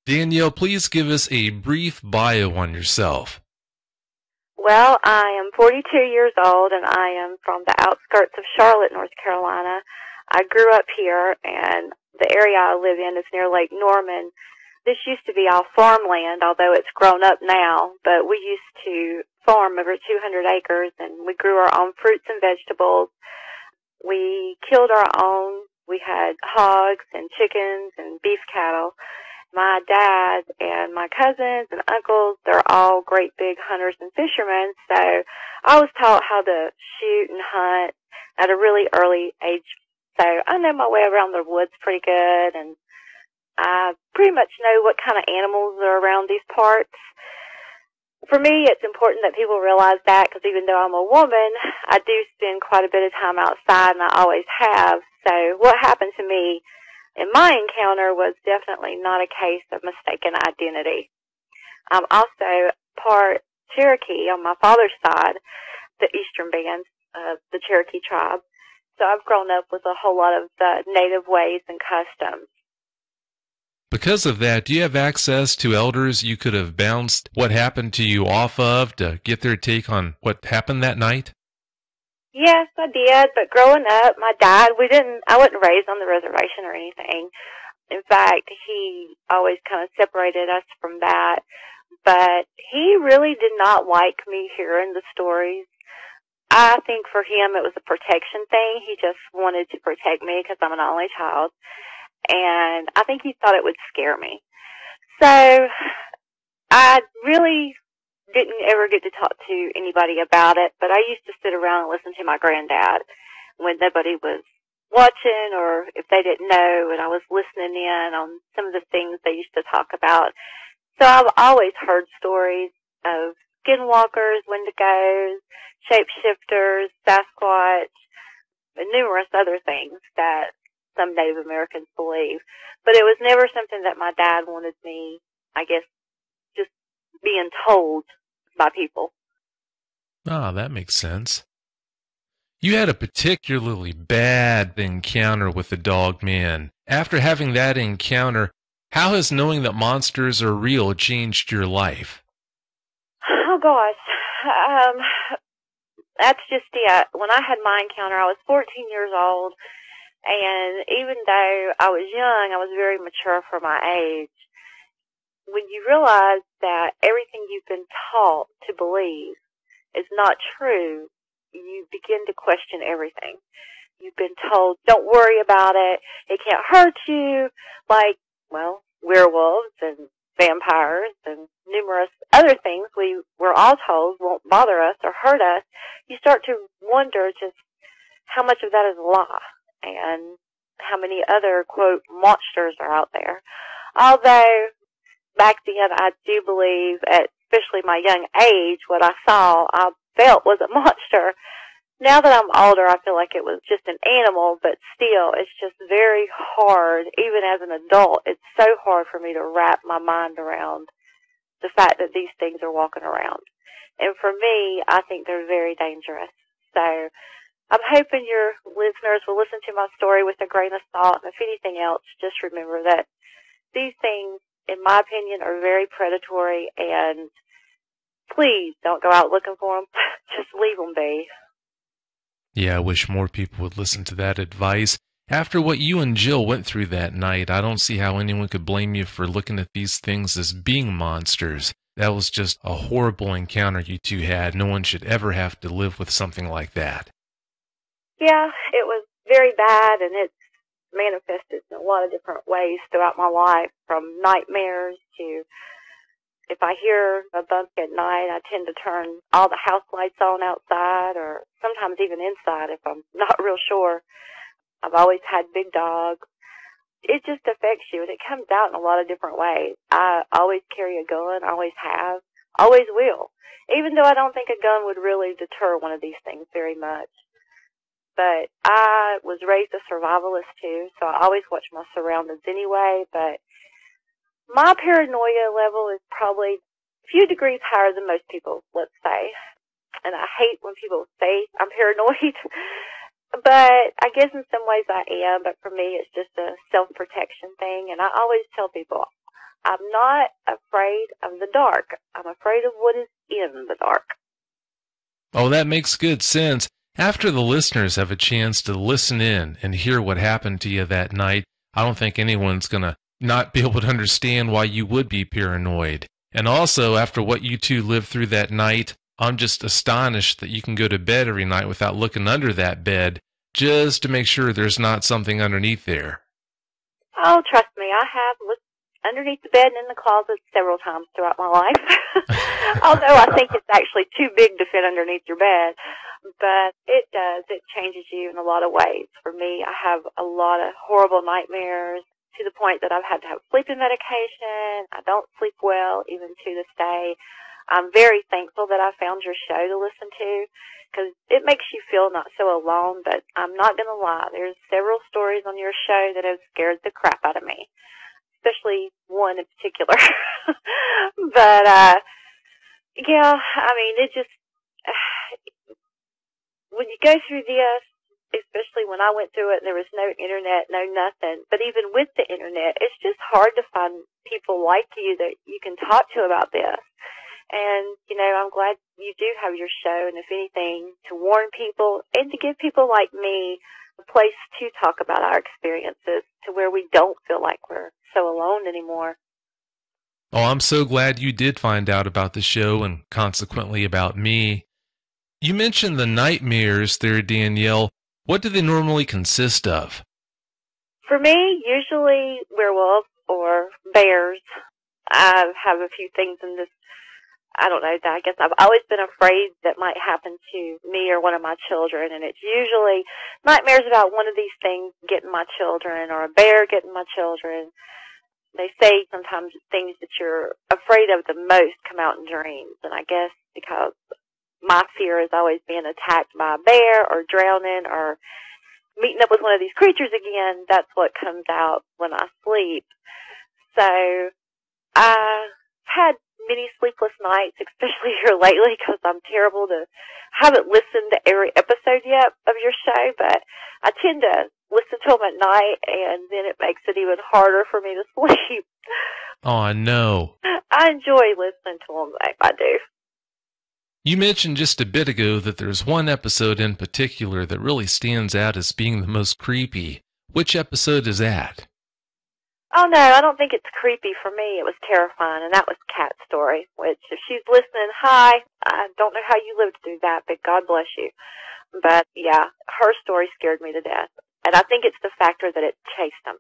Danielle, please give us a brief bio on yourself. Well, I am 42 years old and I am from the outskirts of Charlotte, North Carolina. I grew up here and the area I live in is near Lake Norman. This used to be all farmland, although it's grown up now, but we used to farm over 200 acres and we grew our own fruits and vegetables. We killed our own. We had hogs and chickens and beef cattle. My dad and my cousins and uncles, they're all great big hunters and fishermen, so I was taught how to shoot and hunt at a really early age. So I know my way around the woods pretty good, and I pretty much know what kind of animals are around these parts. For me, it's important that people realize that, because even though I'm a woman, I do spend quite a bit of time outside, and I always have. So what happened to me in my encounter was definitely not a case of mistaken identity. I'm also part Cherokee on my father's side, the eastern band of the Cherokee tribe. So I've grown up with a whole lot of the native ways and customs. Because of that, do you have access to elders you could have bounced what happened to you off of to get their take on what happened that night? Yes, I did, but growing up, my dad, I wasn't raised on the reservation or anything. In fact, he always kind of separated us from that, but he really did not like me hearing the stories. I think for him it was a protection thing. He just wanted to protect me because I'm an only child, and I think he thought it would scare me. So I really didn't ever get to talk to anybody about it, but I used to sit around and listen to my granddad when nobody was watching, or if they didn't know, and I was listening in on some of the things they used to talk about. So I've always heard stories of skinwalkers, wendigos, shapeshifters, Sasquatch, and numerous other things that some Native Americans believe. But it was never something that my dad wanted me, I guess, just being told by people. Ah, that makes sense. You had a particularly bad encounter with the dog man. After having that encounter, how has knowing that monsters are real changed your life? Oh, gosh. That's just it. When I had my encounter, I was 14 years old, and even though I was young, I was very mature for my age. When you realize that everything you've been taught to believe is not true, you begin to question everything. You've been told, don't worry about it, it can't hurt you, like, well, werewolves and vampires and numerous other things we were all told won't bother us or hurt us. You start to wonder just how much of that is a lie and how many other, quote, monsters are out there. Although back then I do believe, at especially my young age, what I saw, I felt was a monster. Now that I'm older, I feel like it was just an animal, but still, it's just very hard, even as an adult, it's so hard for me to wrap my mind around the fact that these things are walking around. And for me, I think they're very dangerous. So I'm hoping your listeners will listen to my story with a grain of salt, and if anything else, just remember that these things, in my opinion, are very predatory, and please don't go out looking for them. Just leave them be. Yeah, I wish more people would listen to that advice. After what you and Jill went through that night, I don't see how anyone could blame you for looking at these things as being monsters. That was just a horrible encounter you two had. No one should ever have to live with something like that. Yeah, it was very bad, and it's manifested in a lot of different ways throughout my life, from nightmares to, if I hear a bump at night, I tend to turn all the house lights on outside, or sometimes even inside if I'm not real sure. I've always had big dogs. It just affects you, and it comes out in a lot of different ways. I always carry a gun, always have, always will, even though I don't think a gun would really deter one of these things very much. But I was raised a survivalist too, so I always watch my surroundings anyway, but my paranoia level is probably a few degrees higher than most people, let's say. And I hate when people say I'm paranoid, but I guess in some ways I am, but for me it's just a self-protection thing. And I always tell people, I'm not afraid of the dark. I'm afraid of what is in the dark. Oh, that makes good sense. After the listeners have a chance to listen in and hear what happened to you that night, I don't think anyone's going to not be able to understand why you would be paranoid. And also, after what you two lived through that night, I'm just astonished that you can go to bed every night without looking under that bed just to make sure there's not something underneath there. Oh, trust me, I have looked underneath the bed and in the closet several times throughout my life. Although I think it's actually too big to fit underneath your bed. But it does. It changes you in a lot of ways. For me, I have a lot of horrible nightmares to the point that I've had to have sleeping medication. I don't sleep well even to this day. I'm very thankful that I found your show to listen to because it makes you feel not so alone. But I'm not going to lie. There's several stories on your show that have scared the crap out of me, especially one in particular. But, yeah, I mean, it just, when you go through this, especially when I went through it and there was no internet, no nothing, but even with the internet, it's just hard to find people like you that you can talk to about this. And, you know, I'm glad you do have your show, and if anything, to warn people and to give people like me a place to talk about our experiences to where we don't feel like we're so alone anymore. Oh, I'm so glad you did find out about the show and consequently about me. You mentioned the nightmares there, Danielle. What do they normally consist of? For me, usually werewolves or bears. I have a few things in this, I don't know, I guess I've always been afraid that might happen to me or one of my children, and it's usually nightmares about one of these things getting my children or a bear getting my children. They say sometimes things that you're afraid of the most come out in dreams, and I guess because my fear is always being attacked by a bear or drowning or meeting up with one of these creatures again, that's what comes out when I sleep. So I had many sleepless nights, especially here lately, because I'm terrible to haven't listened to every episode yet of your show, but I tend to listen to them at night, and then it makes it even harder for me to sleep. Oh, no. I enjoy listening to them, though. I do. You mentioned just a bit ago that there's one episode in particular that really stands out as being the most creepy. Which episode is that? Oh, no, I don't think it's creepy. For me, it was terrifying, and that was Kat's story, which, if she's listening, hi, I don't know how you lived through that, but God bless you. But, yeah, her story scared me to death, and I think it's the factor that it chased them.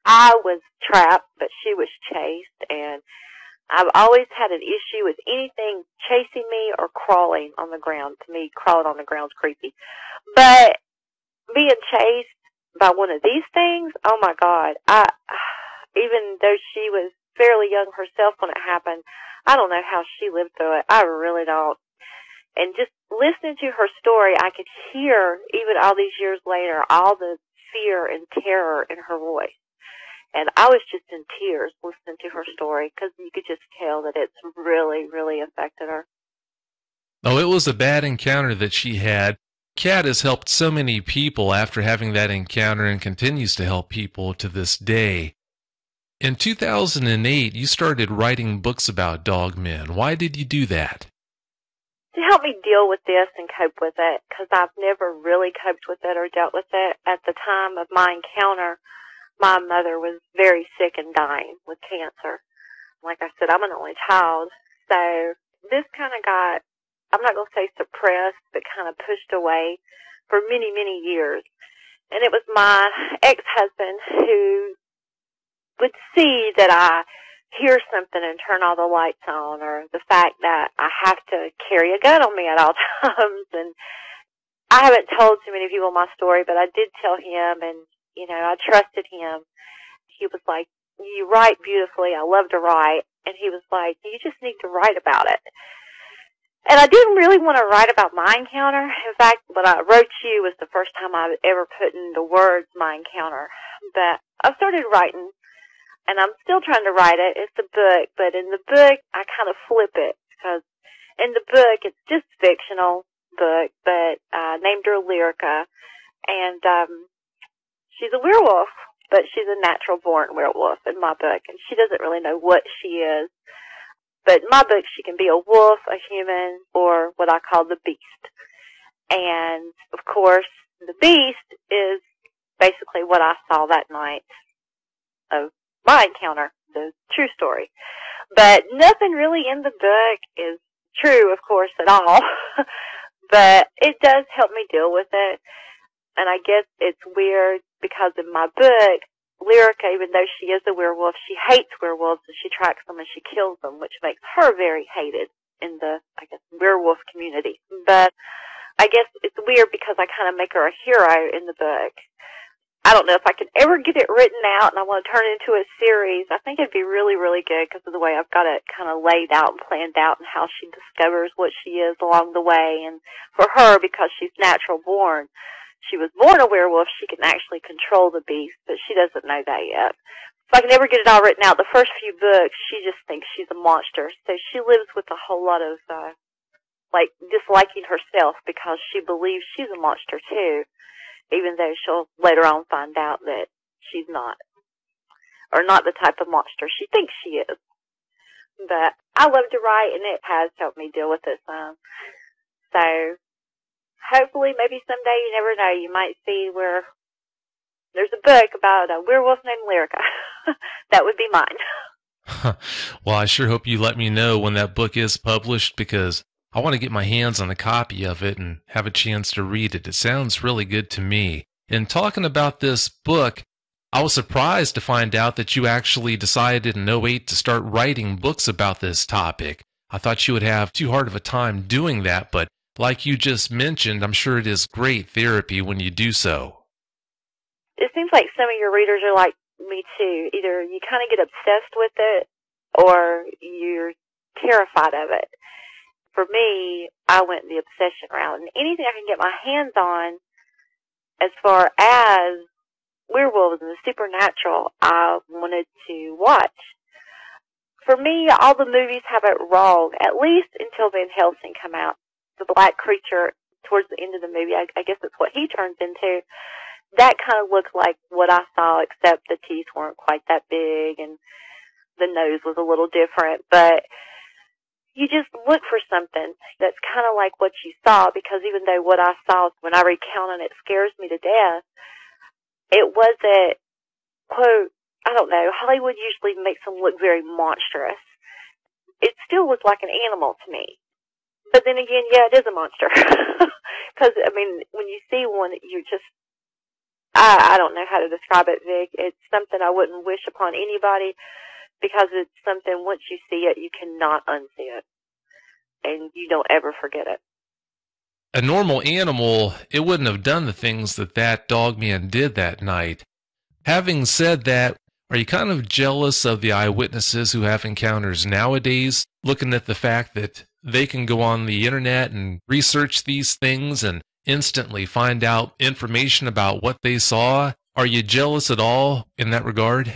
I was trapped, but she was chased, and I've always had an issue with anything chasing me or crawling on the ground. To me, crawling on the ground's creepy. But being chased by one of these things, oh my God, even though she was fairly young herself when it happened, I don't know how she lived through it. I really don't. And just listening to her story, I could hear, even all these years later, all the fear and terror in her voice. And I was just in tears listening to her story because you could just tell that it's really, really affected her. Oh, it was a bad encounter that she had. Kat has helped so many people after having that encounter and continues to help people to this day. In 2008, you started writing books about dogmen. Why did you do that? To help me deal with this and cope with it, because I've never really coped with it or dealt with it. At the time of my encounter, my mother was very sick and dying with cancer. Like I said, I'm an only child. So this kind of got, I'm not going to say suppressed, but kind of pushed away for many, many years. And it was my ex-husband who would see that I hear something and turn all the lights on, or the fact that I have to carry a gun on me at all times. And I haven't told too many people my story, but I did tell him, and, you know, I trusted him. He was like, you write beautifully. I love to write. And he was like, you just need to write about it. And I didn't really want to write about my encounter. In fact, what I wrote to you was the first time I ever put in the words my encounter. But I started writing, and I'm still trying to write it. It's a book, but in the book, I kind of flip it, because in the book, it's just fictional book, but I named her Lyrica, and she's a werewolf. but she's a natural-born werewolf in my book, and she doesn't really know what she is. But in my book, she can be a wolf, a human, or what I call the beast. And, of course, the beast is basically what I saw that night of my encounter, the true story. But nothing really in the book is true, of course, at all. But it does help me deal with it. And I guess it's weird because in my book, Lyrica, even though she is a werewolf, she hates werewolves and she tracks them and she kills them, which makes her very hated in the, I guess, werewolf community. But I guess it's weird because I kind of make her a hero in the book. I don't know if I could ever get it written out and I want to turn it into a series. I think it'd be really, really good because of the way I've got it kind of laid out and planned out and how she discovers what she is along the way. And for her, because she's natural born, she was born a werewolf, she can actually control the beast, but she doesn't know that yet. If I can ever get it all written out, the first few books, she just thinks she's a monster. So she lives with a whole lot of, disliking herself because she believes she's a monster too, even though she'll later on find out that she's not, or not the type of monster she thinks she is. But I love to write, and it has helped me deal with it some. So hopefully, maybe someday, you never know, you might see where there's a book about a werewolf named Lyrica. That would be mine. Well, I sure hope you let me know when that book is published, because I want to get my hands on a copy of it and have a chance to read it. It sounds really good to me. In talking about this book, I was surprised to find out that you actually decided in '08 to start writing books about this topic. I thought you would have too hard of a time doing that, but like you just mentioned, I'm sure it is great therapy when you do so. It seems like some of your readers are like me too. Either you kind of get obsessed with it or you're terrified of it. For me, I went the obsession route, and anything I can get my hands on as far as werewolves and the supernatural, I wanted to watch. For me, all the movies have it wrong, at least until Van Helsing come out. The black creature towards the end of the movie, I guess that's what he turns into. That kind of looked like what I saw, except the teeth weren't quite that big and the nose was a little different. But you just look for something that's kind of like what you saw, because even though what I saw when I recount it scares me to death, it wasn't, quote, I don't know, Hollywood usually makes them look very monstrous. It still looked like an animal to me. But then again, yeah, it is a monster. Because, I mean, when you see one, you're just, I don't know how to describe it, Vic. It's something I wouldn't wish upon anybody, because it's something, once you see it, you cannot unsee it. And you don't ever forget it. A normal animal, it wouldn't have done the things that that dog man did that night. Having said that, are you kind of jealous of the eyewitnesses who have encounters nowadays, looking at the fact that they can go on the internet and research these things and instantly find out information about what they saw? Are you jealous at all in that regard?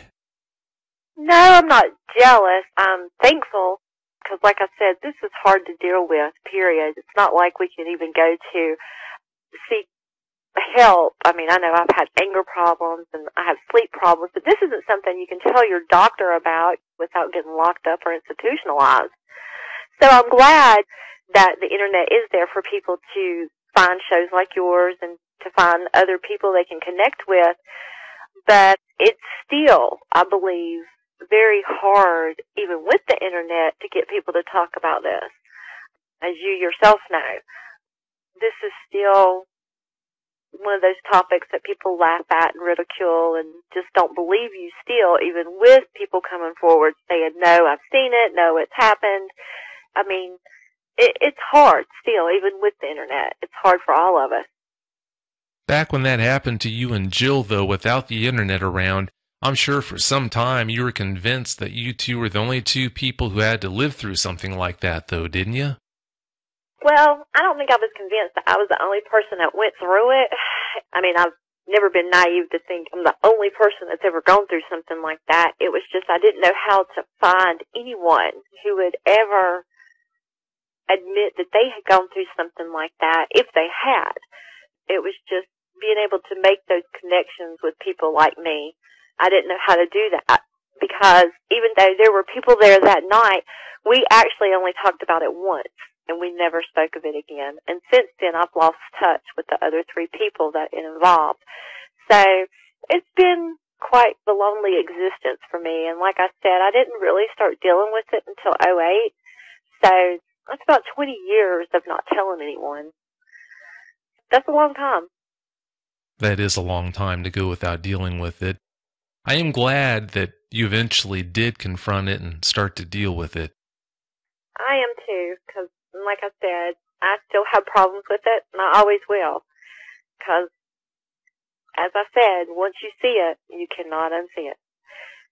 No, I'm not jealous. I'm thankful, because like I said, this is hard to deal with, period. It's not like we can even go to seek help. I mean, I know I've had anger problems and I have sleep problems, but this isn't something you can tell your doctor about without getting locked up or institutionalized. So I'm glad that the internet is there for people to find shows like yours and to find other people they can connect with. But it's still, I believe, very hard, even with the internet, to get people to talk about this. As you yourself know, this is still one of those topics that people laugh at and ridicule and just don't believe you still, even with people coming forward saying, no, I've seen it, no, it's happened. I mean, it's hard still, even with the internet. It's hard for all of us. Back when that happened to you and Jill, though, without the internet around, I'm sure for some time you were convinced that you two were the only two people who had to live through something like that, though, didn't you? Well, I don't think I was convinced that I was the only person that went through it. I mean, I've never been naive to think I'm the only person that's ever gone through something like that. It was just I didn't know how to find anyone who would ever admit that they had gone through something like that, if they had. It was just being able to make those connections with people like me I didn't know how to do that because even though there were people there that night, we actually only talked about it once, and we never spoke of it again. And since then, I've lost touch with the other 3 people that it involved. So it's been quite the lonely existence for me. And like I said, I didn't really start dealing with it until '08. So that's about 20 years of not telling anyone. That's a long time. That is a long time to go without dealing with it. I am glad that you eventually did confront it and start to deal with it. I am too, because like I said, I still have problems with it, and I always will. Because, as I said, once you see it, you cannot unsee it.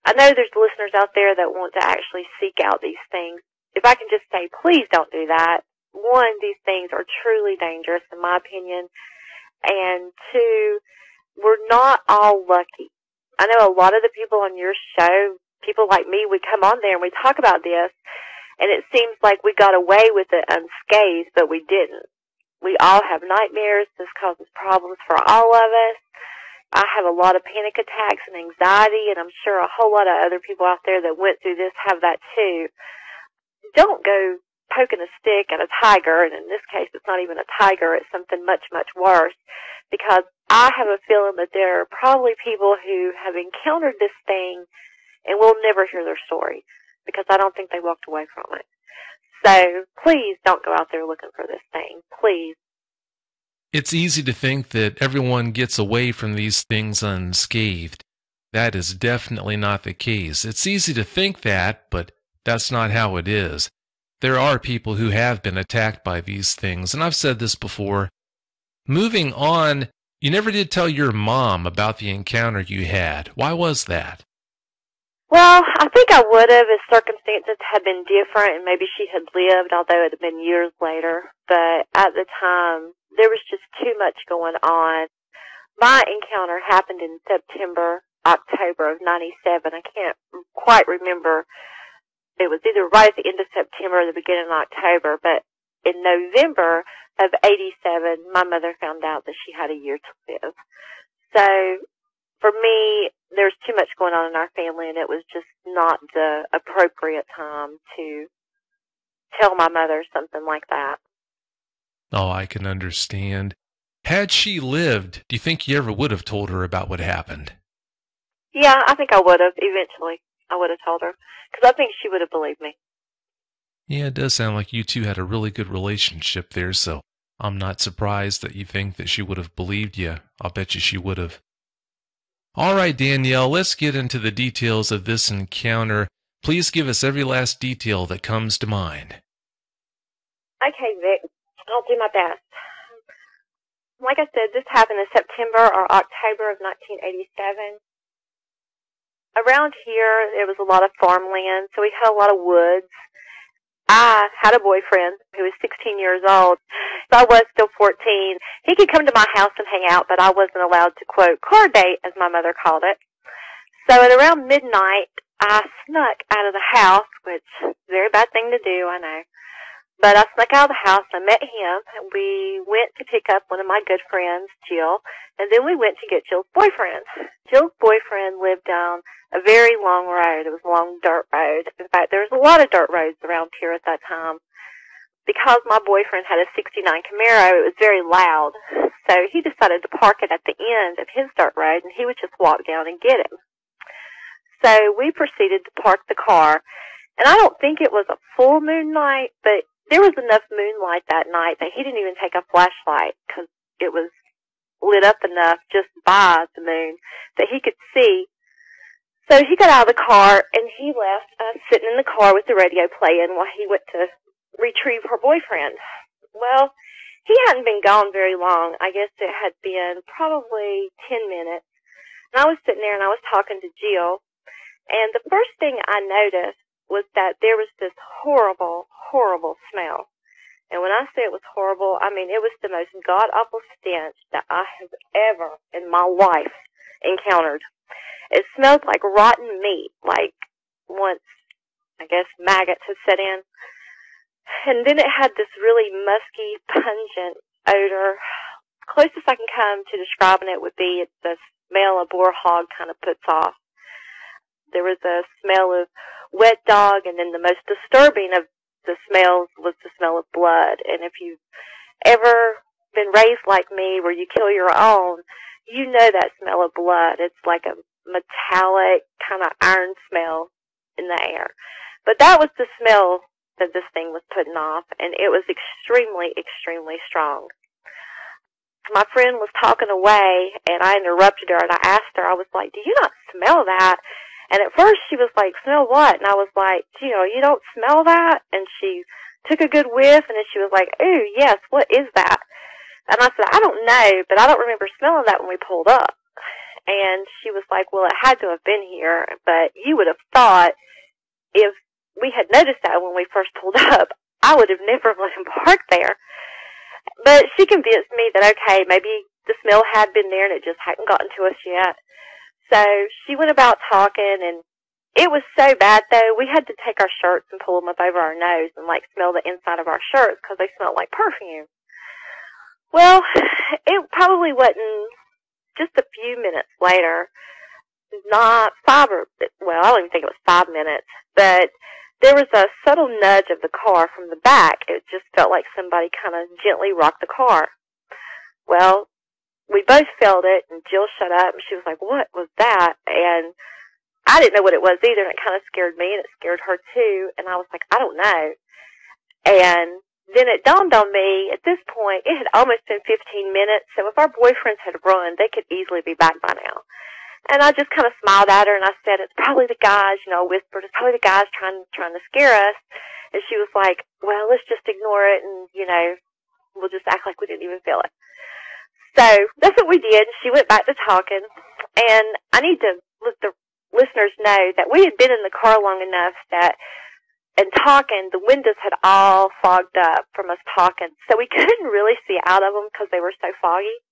I know there's listeners out there that want to actually seek out these things. If I can just say, please don't do that. 1, these things are truly dangerous, in my opinion. And 2, we're not all lucky. I know a lot of the people on your show, people like me, we come on there and we talk about this, and it seems like we got away with it unscathed, but we didn't. We all have nightmares. This causes problems for all of us. I have a lot of panic attacks and anxiety, and I'm sure a whole lot of other people out there that went through this have that too. Don't go poking a stick at a tiger, and in this case it's not even a tiger, it's something much, much worse, because I have a feeling that there are probably people who have encountered this thing and we'll never hear their story, because I don't think they walked away from it. So please don't go out there looking for this thing. Please. It's easy to think that everyone gets away from these things unscathed. That is definitely not the case. It's easy to think that, but that's not how it is. There are people who have been attacked by these things, and I've said this before. Moving on, you never did tell your mom about the encounter you had. Why was that? Well, I think I would have if circumstances had been different and maybe she had lived, although it had been years later. But at the time, there was just too much going on. My encounter happened in September, October of '97. I can't quite remember. It was either right at the end of September or the beginning of October. But in November of '87, my mother found out that she had a year to live. So for me, there's too much going on in our family, and it was just not the appropriate time to tell my mother something like that. Oh, I can understand. Had she lived, do you think you ever would have told her about what happened? Yeah, I think I would have, eventually. I would have told her, because I think she would have believed me. Yeah, it does sound like you two had a really good relationship there, so I'm not surprised that you think that she would have believed you. I'll bet you she would have. All right, Danielle, let's get into the details of this encounter. Please give us every last detail that comes to mind. Okay, Vic, I'll do my best. Like I said, this happened in September or October of 1987. Around here, there was a lot of farmland, so we had a lot of woods. I had a boyfriend who was 16 years old. So I was still 14. He could come to my house and hang out, but I wasn't allowed to, quote, car date, as my mother called it. So at around midnight, I snuck out of the house, which is a very bad thing to do, I know. But I snuck out of the house, I met him, and we went to pick up one of my good friends, Jill, and then we went to get Jill's boyfriend. Jill's boyfriend lived down a very long road. It was a long dirt road. In fact, there was a lot of dirt roads around here at that time. Because my boyfriend had a '69 Camaro, it was very loud. So he decided to park it at the end of his dirt road, and he would just walk down and get him. So we proceeded to park the car. And I don't think it was a full moon night, but there was enough moonlight that night that he didn't even take a flashlight because it was lit up enough just by the moon that he could see. So he got out of the car, and he left us sitting in the car with the radio playing while he went to retrieve her boyfriend. Well, he hadn't been gone very long. I guess it had been probably 10 minutes. And I was sitting there, and I was talking to Jill. And the first thing I noticed was that there was this horrible, horrible smell. And when I say it was horrible, I mean it was the most god-awful stench that I have ever in my life encountered. It smelled like rotten meat, like once, I guess, maggots had set in. And then it had this really musky, pungent odor. Closest I can come to describing it would be it's the smell a boar hog kind of puts off. There was a smell of wet dog, and then the most disturbing of the smells was the smell of blood. And if you've ever been raised like me where you kill your own, you know that smell of blood. It's like a metallic kind of iron smell in the air. But that was the smell that this thing was putting off, and it was extremely, extremely strong. My friend was talking away, and I interrupted her, and I asked her, I was like, do you not smell that? And at first she was like, smell what? And I was like, you don't smell that? And she took a good whiff, and then she was like, ooh, yes, what is that? And I said, I don't know, but I don't remember smelling that when we pulled up. And she was like, well, it had to have been here, but you would have thought if we had noticed that when we first pulled up, I would have never let him park there. But she convinced me that, okay, maybe the smell had been there and it just hadn't gotten to us yet. So she went about talking, and it was so bad, though, we had to take our shirts and pull them up over our nose and, smell the inside of our shirts because they smelled like perfume. Well, it probably wasn't just a few minutes later, I don't even think it was 5 minutes, but there was a subtle nudge of the car from the back. It just felt like somebody kind of gently rocked the car. Well, we both felt it, and Jill shut up, and she was like, what was that? And I didn't know what it was either, and it kind of scared me, and it scared her too, and I was like, I don't know. And then it dawned on me, at this point, it had almost been 15 minutes, so if our boyfriends had run, they could easily be back by now. And I just kind of smiled at her, and I said, it's probably the guys, I whispered, it's probably the guys trying to scare us. And she was like, well, let's just ignore it, and, we'll just act like we didn't even feel it. So that's what we did. She went back to talking, and I need to let the listeners know that we had been in the car long enough that, and talking, the windows had all fogged up from us talking, so we couldn't really see out of them because they were so foggy.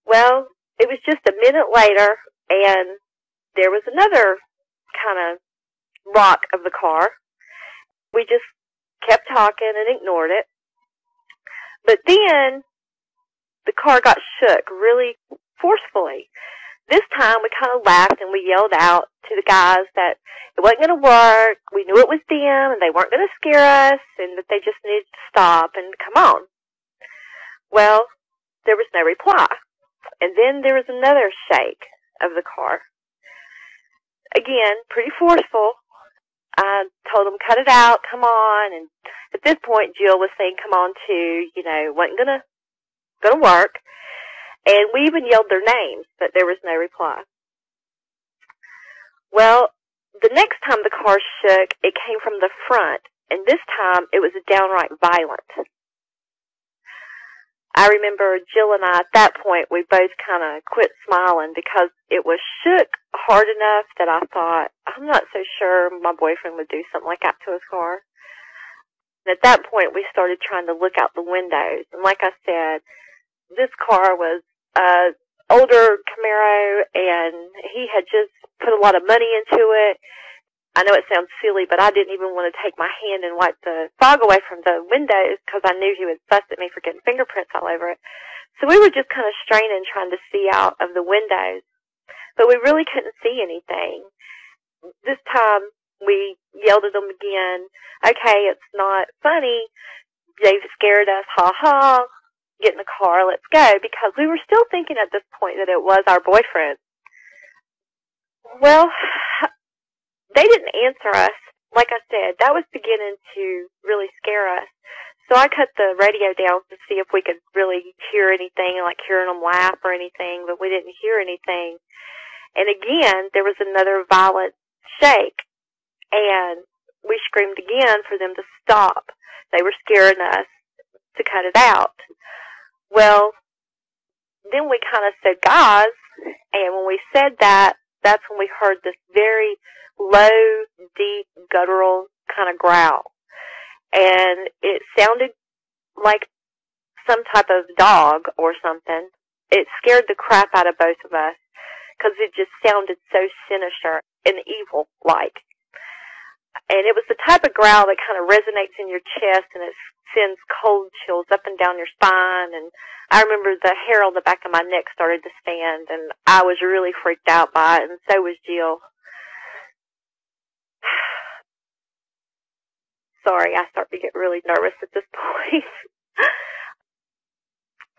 Well, it was just a minute later, and there was another kind of rock of the car. We just kept talking and ignored it. But then the car got shook really forcefully. This time we kind of laughed and we yelled out to the guys that it wasn't going to work. We knew it was them and they weren't going to scare us and that they just needed to stop and come on. Well, there was no reply. And then there was another shake of the car. Again, pretty forceful. I told them, cut it out, come on. And at this point, Jill was saying, come on too, wasn't gonna work. And we even yelled their names, but there was no reply. Well, the next time the car shook, it came from the front, and this time it was downright violent. I remember Jill and I, at that point, we both kind of quit smiling because it was shook hard enough that I thought, I'm not so sure my boyfriend would do something like that to his car. And at that point, we started trying to look out the windows. And like I said, this car was an older Camaro, and he had just put a lot of money into it. I know it sounds silly, but I didn't even want to take my hand and wipe the fog away from the windows because I knew he would fuss at me for getting fingerprints all over it. So we were just kind of straining, trying to see out of the windows. But we really couldn't see anything. This time, we yelled at them again, okay, it's not funny. They've scared us, ha ha. Get in the car, let's go. Because we were still thinking at this point that it was our boyfriend. Well, they didn't answer us. Like I said, that was beginning to really scare us. So I cut the radio down to see if we could really hear anything, like hearing them laugh or anything, but we didn't hear anything. And again, there was another violent shake, and we screamed again for them to stop. They were scaring us to cut it out. Well, then we kind of said, guys, and when we said that, that's when we heard this very low, deep, guttural kind of growl. And it sounded like some type of dog or something. It scared the crap out of both of us because it just sounded so sinister and evil-like. And it was the type of growl that kind of resonates in your chest and it sends cold chills up and down your spine. And I remember the hair on the back of my neck started to stand, and I was really freaked out by it, and so was Jill. Sorry, I start to get really nervous at this point.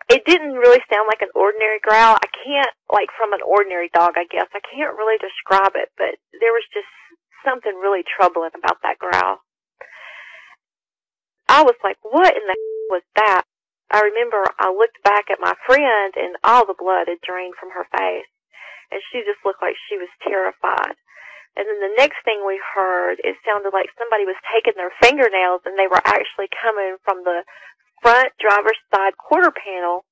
It didn't really sound like an ordinary growl. I can't, like from an ordinary dog, I guess. I can't really describe it, but there was just something really troubling about that growl. I was like, what in the was that? I remember I looked back at my friend and all the blood had drained from her face. And she just looked like she was terrified. And then the next thing we heard, it sounded like somebody was taking their fingernails and they were actually coming from the front driver's side quarter panel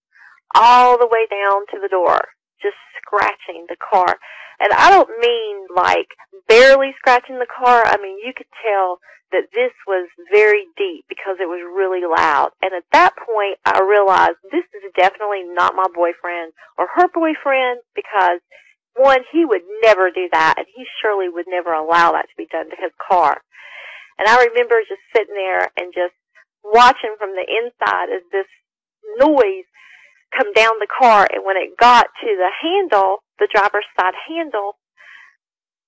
all the way down to the door, just scratching the car. And I don't mean like barely scratching the car. I mean, you could tell that this was very deep because it was really loud. And at that point, I realized this is definitely not my boyfriend or her boyfriend because, one, he would never do that, and he surely would never allow that to be done to his car. And I remember just sitting there and just watching from the inside as this noise come down the car, and when it got to the handle, the driver's side handle,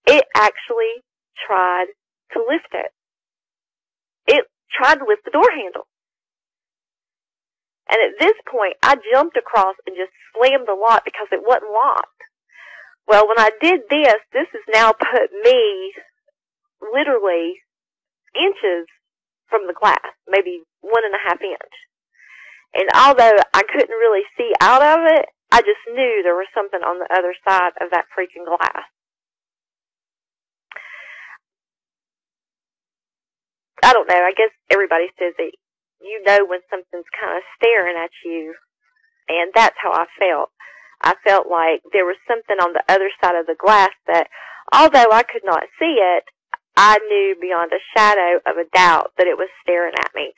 it actually tried to lift it. It tried to lift the door handle. And at this point, I jumped across and just slammed the lock because it wasn't locked. Well, when I did this, this has now put me literally inches from the glass, maybe 1.5 inches. And although I couldn't really see out of it, I just knew there was something on the other side of that freaking glass. I don't know, I guess everybody says that you know when something's kind of staring at you, and that's how I felt. I felt like there was something on the other side of the glass that, although I could not see it, I knew beyond a shadow of a doubt that it was staring at me.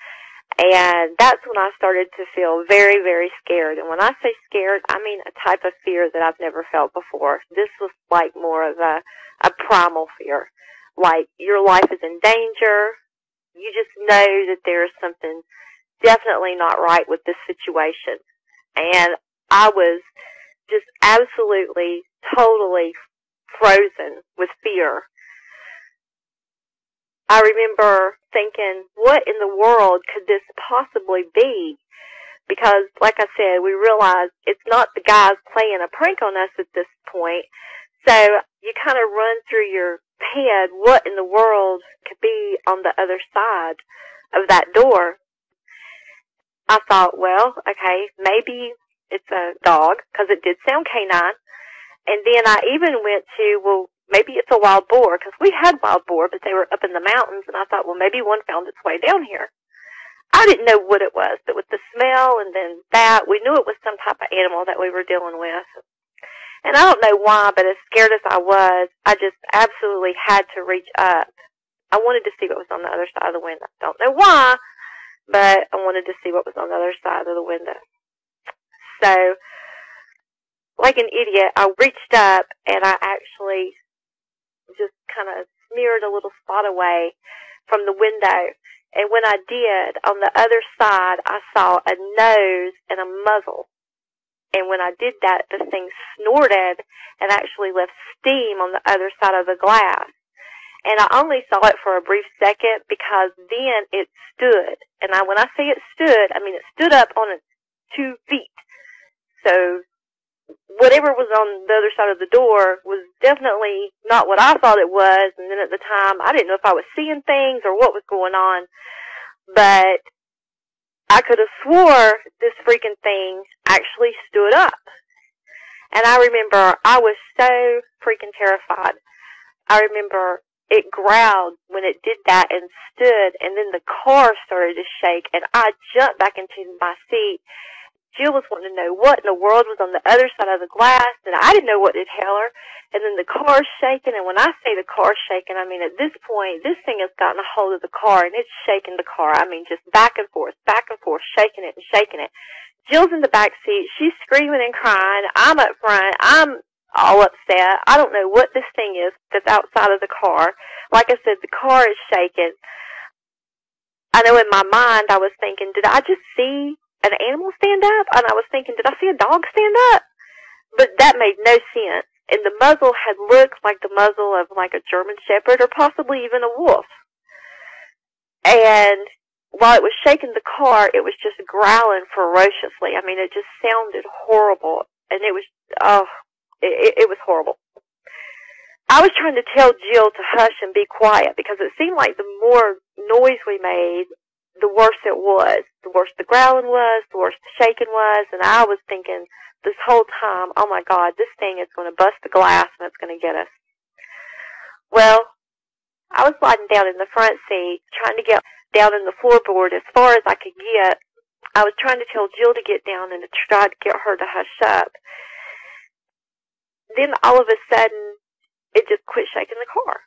And that's when I started to feel very, very scared. And when I say scared, I mean a type of fear that I've never felt before. This was like more of a primal fear. Like your life is in danger. You just know that there's something definitely not right with this situation. And I was just absolutely, totally frozen with fear. I remember thinking, what in the world could this possibly be? Because, like I said, we realized it's not the guys playing a prank on us at this point. So you kind of run through your head what in the world could be on the other side of that door. I thought, well, okay, maybe it's a dog, because it did sound canine. And then I even went to, well, maybe it's a wild boar, because we had wild boar, but they were up in the mountains, and I thought, well, maybe one found its way down here. I didn't know what it was, but with the smell and then that, we knew it was some type of animal that we were dealing with. And I don't know why, but as scared as I was, I just absolutely had to reach up. I wanted to see what was on the other side of the window. Don't know why, but I wanted to see what was on the other side of the window. So, like an idiot, I reached up and I actually just kind of smeared a little spot away from the window. And when I did, on the other side, I saw a nose and a muzzle. And when I did that, the thing snorted and actually left steam on the other side of the glass. And I only saw it for a brief second because then it stood. And when I say it stood, I mean it stood up on its 2 feet. So whatever was on the other side of the door was definitely not what I thought it was. And then at the time, I didn't know if I was seeing things or what was going on. But I could have swore this freaking thing actually stood up. And I remember I was so freaking terrified. I remember it growled when it did that and stood, and then the car started to shake, and I jumped back into my seat. Jill was wanting to know what in the world was on the other side of the glass, and I didn't know what to tell her. And then the car's shaking, and when I say the car's shaking, I mean at this point, this thing has gotten a hold of the car, and it's shaking the car. I mean just back and forth, shaking it and shaking it. Jill's in the back seat. She's screaming and crying. I'm up front. I'm all upset. I don't know what this thing is that's outside of the car. Like I said, the car is shaking. I know in my mind I was thinking, did I just see an animal stand up? And I was thinking, did I see a dog stand up? But that made no sense. And the muzzle had looked like the muzzle of like a German Shepherd or possibly even a wolf. And while it was shaking the car, it was just growling ferociously. I mean, it just sounded horrible. And it was, it was horrible. I was trying to tell Jill to hush and be quiet because it seemed like the more noise we made, the worse it was. The worse the growling was, the worse the shaking was, and I was thinking this whole time, oh my God, this thing is going to bust the glass and it's going to get us. Well, I was sliding down in the front seat, trying to get down in the floorboard as far as I could get. I was trying to tell Jill to get down and to try to get her to hush up. Then all of a sudden, it just quit shaking the car.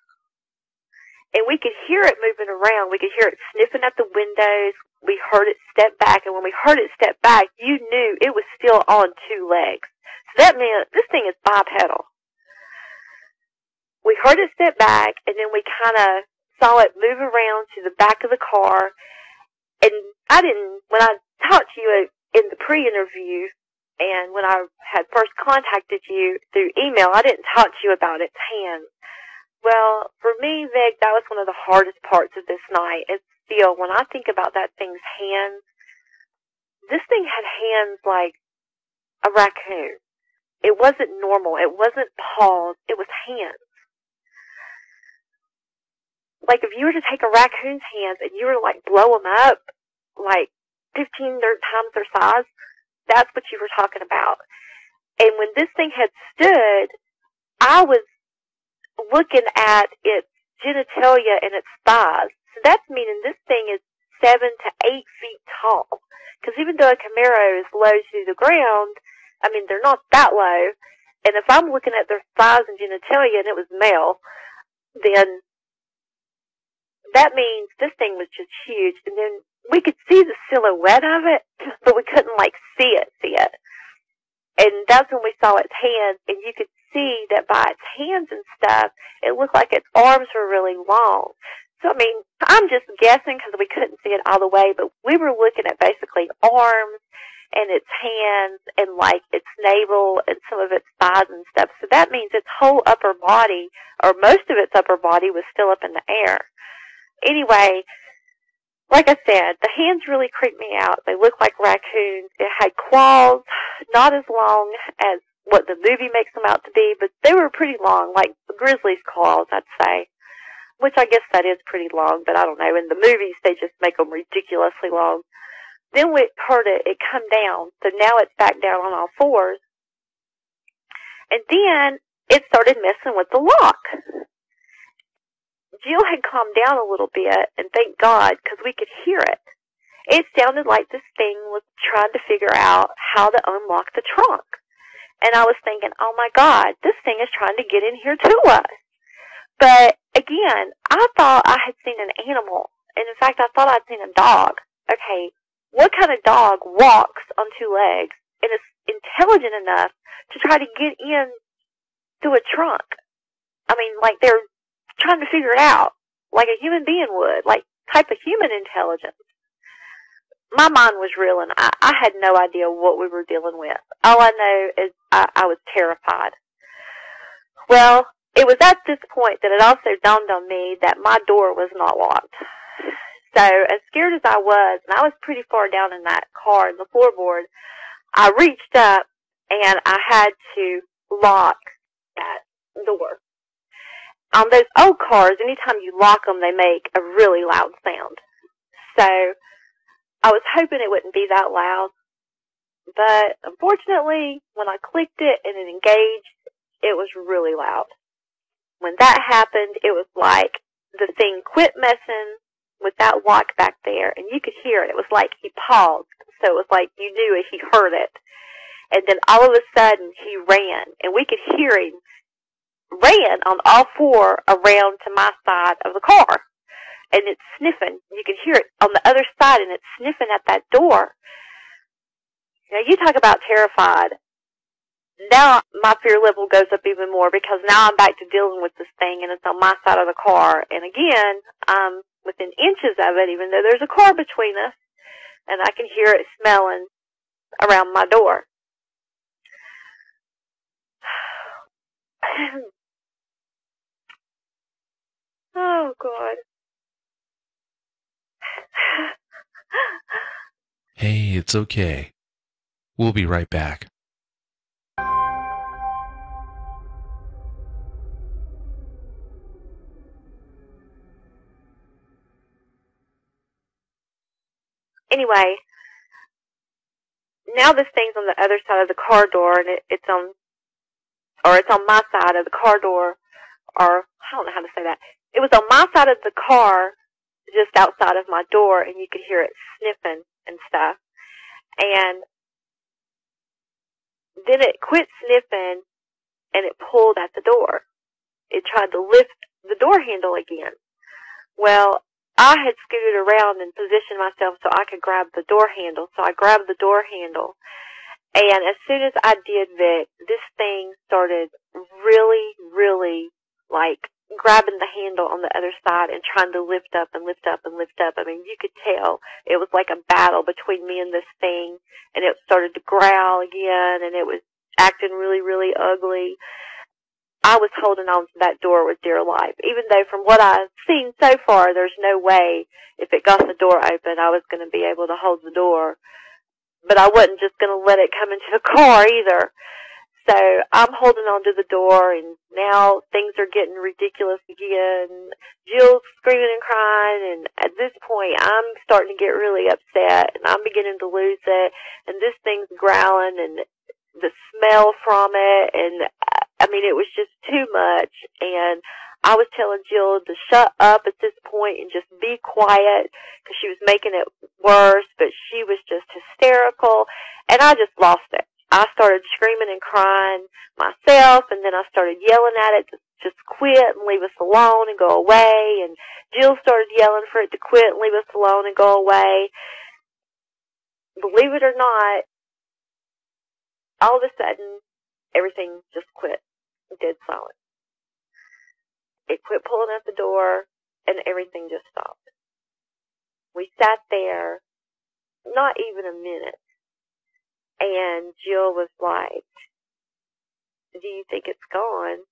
And we could hear it moving around. We could hear it sniffing at the windows. We heard it step back. And when we heard it step back, you knew it was still on two legs. So that meant this thing is bipedal. We heard it step back, and then we kind of saw it move around to the back of the car. And when I talked to you in the pre-interview, and when I had first contacted you through email, I didn't talk to you about its hands. Well, for me, Vic, that was one of the hardest parts of this night. It's still, when I think about that thing's hands, this thing had hands like a raccoon. It wasn't normal. It wasn't paws. It was hands. Like if you were to take a raccoon's hands and you were to like blow them up like 15 times their size, that's what you were talking about. And when this thing had stood, I was looking at its genitalia and its thighs. So that's meaning this thing is 7 to 8 feet tall. Because even though a Camaro is low to the ground, I mean, they're not that low. And if I'm looking at their thighs and genitalia and it was male, then that means this thing was just huge. And then we could see the silhouette of it, but we couldn't like see it. And that's when we saw its hands, and you could see that by its hands and stuff, it looked like its arms were really long. So, I mean, I'm just guessing because we couldn't see it all the way, but we were looking at basically arms and its hands and like its navel and some of its thighs and stuff. So that means its whole upper body, or most of its upper body, was still up in the air. Anyway, like I said, the hands really creeped me out. They looked like raccoons. It had claws, not as long as what the movie makes them out to be, but they were pretty long, like a grizzly's claws, I'd say. Which I guess that is pretty long, but I don't know. In the movies, they just make them ridiculously long. Then we heard it come down, so now it's back down on all fours. And then it started messing with the lock. Jill had calmed down a little bit, and thank God, because we could hear it. It sounded like this thing was trying to figure out how to unlock the trunk. And I was thinking, oh my God, this thing is trying to get in here to us. But again, I thought I had seen an animal. And in fact, I thought I'd seen a dog. Okay, what kind of dog walks on two legs and is intelligent enough to try to get in to a trunk? I mean, like they're trying to figure it out, like a human being would, like type of human intelligence. My mind was reeling. I had no idea what we were dealing with. All I know is I was terrified. Well, it was at this point that it also dawned on me that my door was not locked. So as scared as I was, and I was pretty far down in that car in the floorboard, I reached up and I had to lock that door. On those old cars, anytime you lock them, they make a really loud sound. So I was hoping it wouldn't be that loud. But unfortunately, when I clicked it and it engaged, it was really loud. When that happened, it was like the thing quit messing with that lock back there, and you could hear it. It was like he paused, so it was like you knew it, he heard it. And then all of a sudden, he ran, and we could hear him ran on all four around to my side of the car. And it's sniffing. You can hear it on the other side, and it's sniffing at that door. Now, you talk about terrified. Now my fear level goes up even more because now I'm back to dealing with this thing, and it's on my side of the car. And again, I'm within inches of it, even though there's a car between us, and I can hear it smelling around my door. Oh, God. Hey, it's okay. We'll be right back. Anyway, now this thing's on the other side of the car door, and it's on my side of the car door, or I don't know how to say that. It was on my side of the car, just outside of my door, and you could hear it sniffing and stuff. And then it quit sniffing, and it pulled at the door. It tried to lift the door handle again. Well, I had scooted around and positioned myself so I could grab the door handle. So I grabbed the door handle. And as soon as I did that, this thing started really, really, like, grabbing the handle on the other side and trying to lift up and lift up and lift up. I mean, you could tell it was like a battle between me and this thing. And it started to growl again, and it was acting really, really ugly. I was holding on to that door with dear life, even though from what I've seen so far, there's no way if it got the door open, I was going to be able to hold the door. But I wasn't just going to let it come into the car either. So I'm holding on to the door, and now things are getting ridiculous again. Jill's screaming and crying, and at this point, I'm starting to get really upset, and I'm beginning to lose it, and this thing's growling, and the smell from it, and I mean, it was just too much, and I was telling Jill to shut up at this point and just be quiet because she was making it worse, but she was just hysterical, and I just lost it. I started screaming and crying myself, and then I started yelling at it to just quit and leave us alone and go away, and Jill started yelling for it to quit and leave us alone and go away. Believe it or not, all of a sudden, everything just quit. Dead silent. It quit pulling at the door, and everything just stopped. We sat there, not even a minute, and Jill was like, "Do you think it's gone?"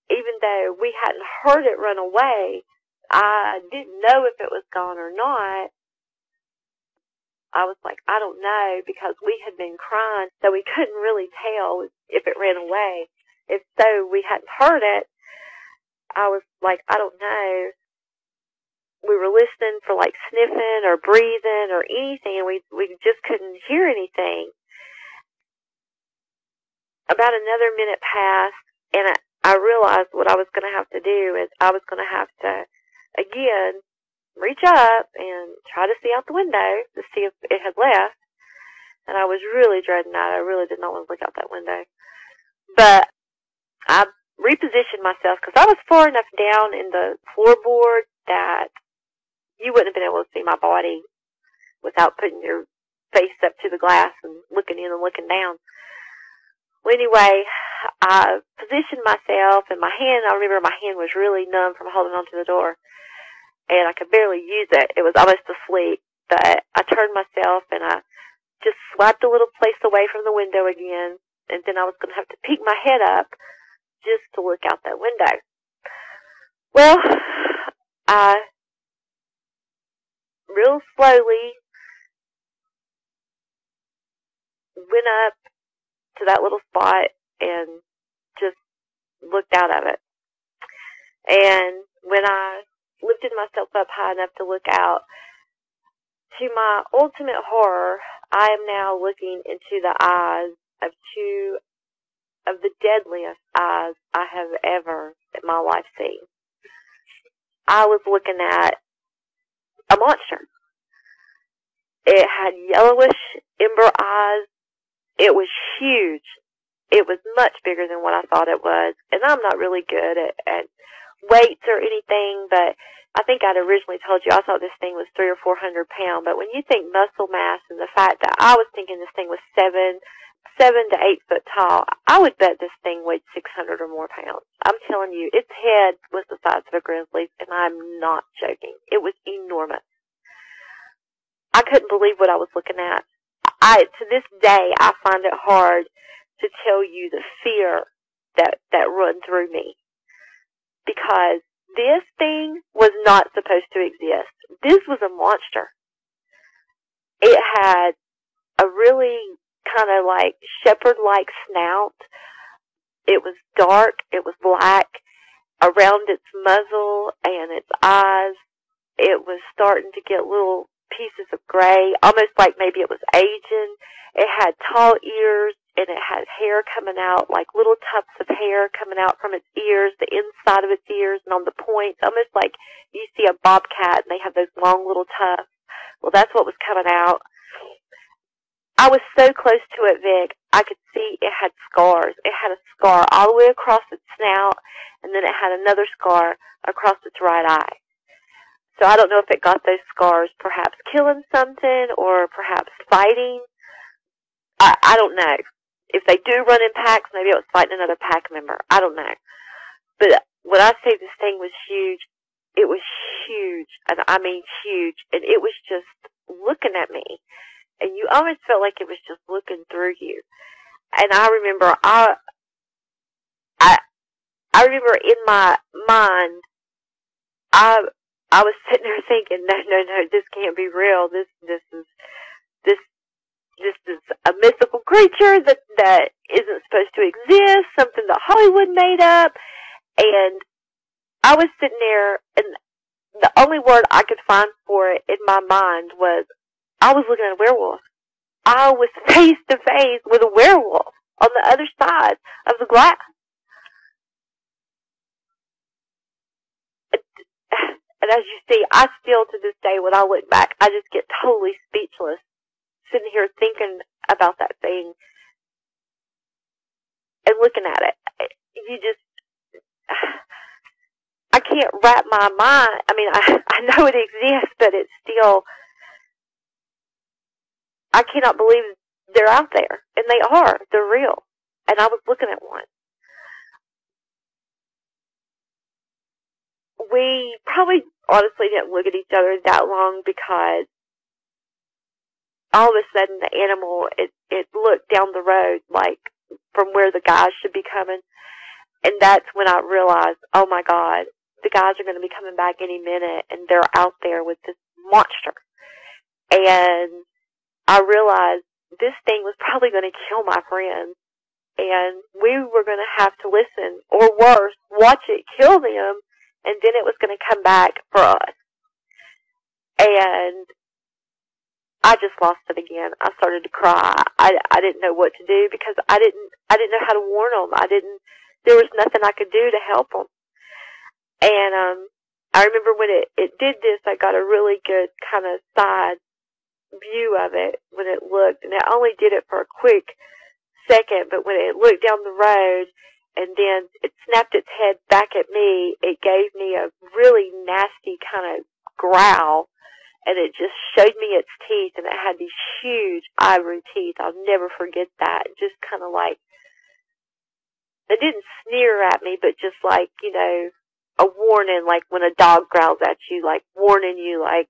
Even though we hadn't heard it run away, I didn't know if it was gone or not. I was like, I don't know, because we had been crying, so we couldn't really tell if it ran away. If so, we hadn't heard it. I was like, I don't know. We were listening for like sniffing or breathing or anything, and we just couldn't hear anything. About another minute passed, and I realized what I was going to have to do is I was going to have to, again, reach up and try to see out the window to see if it had left. And I was really dreading that. I really did not want to look out that window. But I repositioned myself because I was far enough down in the floorboard that you wouldn't have been able to see my body without putting your face up to the glass and looking in and looking down. Well, anyway, I positioned myself, and I remember my hand was really numb from holding onto the door, and I could barely use it. It was almost asleep, but I turned myself, and I just swiped a little place away from the window again, and then I was going to have to peek my head up just to look out that window. Well, I real slowly went up to that little spot and just looked out of it. And when I lifted myself up high enough to look out, to my ultimate horror, I am now looking into the eyes of two of the deadliest eyes I have ever in my life seen. I was looking at a monster. It had yellowish ember eyes. It was huge. It was much bigger than what I thought it was. And I'm not really good at weights or anything, but I think I'd originally told you I thought this thing was 300 or 400 pounds. But when you think muscle mass and the fact that I was thinking this thing was 7 to 8 foot tall, I would bet this thing weighed 600 or more pounds. I'm telling you, its head was the size of a grizzly, and I'm not joking. It was enormous. I couldn't believe what I was looking at. To this day, I find it hard to tell you the fear that run through me, because this thing was not supposed to exist. This was a monster. It had a really kind of like shepherd-like snout. It was dark. It was black around its muzzle and its eyes. It was starting to get little pieces of gray, almost like maybe it was aging. It had tall ears, and it had hair coming out, like little tufts of hair coming out from its ears, the inside of its ears, and on the points, almost like you see a bobcat, and they have those long little tufts. Well, that's what was coming out. I was so close to it, Vic, I could see it had scars. It had a scar all the way across its snout, and then it had another scar across its right eye. So I don't know if it got those scars perhaps killing something or perhaps fighting. I don't know. If they do run in packs, maybe it was fighting another pack member. I don't know. But when I say this thing was huge, it was huge. And I mean huge. And it was just looking at me. And you almost felt like it was just looking through you. And I remember I remember in my mind, I was sitting there thinking, no, this can't be real. This is a mythical creature that isn't supposed to exist, something that Hollywood made up. And I was sitting there, and the only word I could find for it in my mind was, I was looking at a werewolf. I was face to face with a werewolf on the other side of the glass. And as you see, I still to this day, when I look back, I just get totally speechless, sitting here thinking about that thing and looking at it. I can't wrap my mind. I mean, I know it exists, but it's still, I cannot believe they're out there. And they are. They're real. And I was looking at one. We probably honestly didn't look at each other that long because all of a sudden the animal, it looked down the road, like from where the guys should be coming. And that's when I realized, oh my God, the guys are going to be coming back any minute, and they're out there with this monster. And I realized this thing was probably going to kill my friends, and we were going to have to listen, or worse, watch it kill them, and then it was going to come back for us. And I just lost it again. I started to cry. I didn't know what to do because I didn't know how to warn them. There was nothing I could do to help them. And I remember when it did this, I got a really good kind of side view of it when it looked, and it only did it for a quick second, but when it looked down the road and then it snapped its head back at me, it gave me a really nasty kind of growl, and it just showed me its teeth, and it had these huge ivory teeth. I'll never forget that. Just kind of like, it didn't sneer at me, but just like, a warning, like when a dog growls at you, like warning you, like,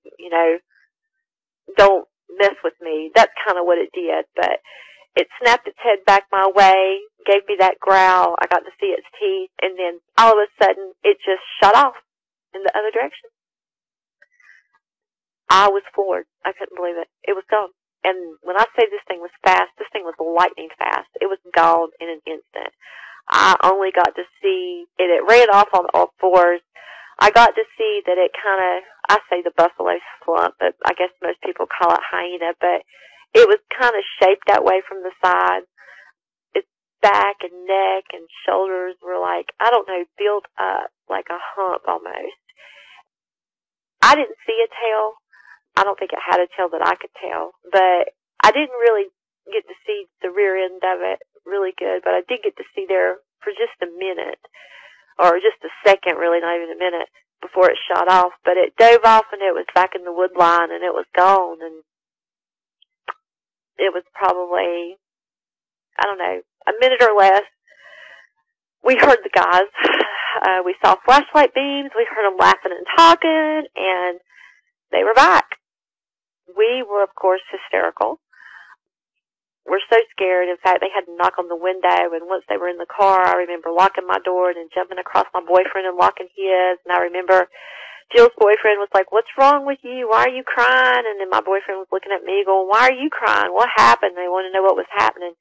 don't mess with me. That's kind of what it did. But it snapped its head back my way, gave me that growl. I got to see its teeth, and then all of a sudden it just shut off in the other direction. I was floored. I couldn't believe it. It was gone. And when I say this thing was fast, this thing was lightning fast. It was gone in an instant. I only got to see it. It ran off on all fours. I got to see that it kind of, I say the buffalo slump, but I guess most people call it hyena, but it was kind of shaped that way from the side. Its back and neck and shoulders were like, I don't know, built up like a hump almost. I didn't see a tail. I don't think it had a tail that I could tell, but I didn't really get to see the rear end of it really good, but I did get to see there for just a minute, or just a second, really, not even a minute, before it shot off. But it dove off, and it was back in the wood line, and it was gone, and it was probably, I don't know, a minute or less. We heard the guys. We saw flashlight beams. We heard them laughing and talking, and they were back. We were, of course, hysterical. We're so scared. In fact, they had to knock on the window, and once they were in the car, I remember locking my door and then jumping across my boyfriend and locking his. And I remember Jill's boyfriend was like, "What's wrong with you? Why are you crying?" And then my boyfriend was looking at me going, "Why are you crying? What happened?" They wanted to know what was happening.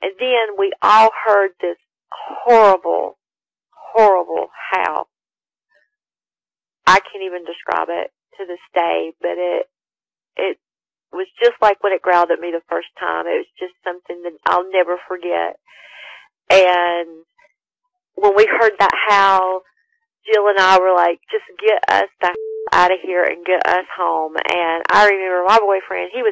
And then we all heard this horrible, horrible howl. I can't even describe it to this day, but it was just like when it growled at me the first time. It was just something that I'll never forget. And when we heard that howl, Jill and I were like, just get us the out of here and get us home. And I remember my boyfriend, he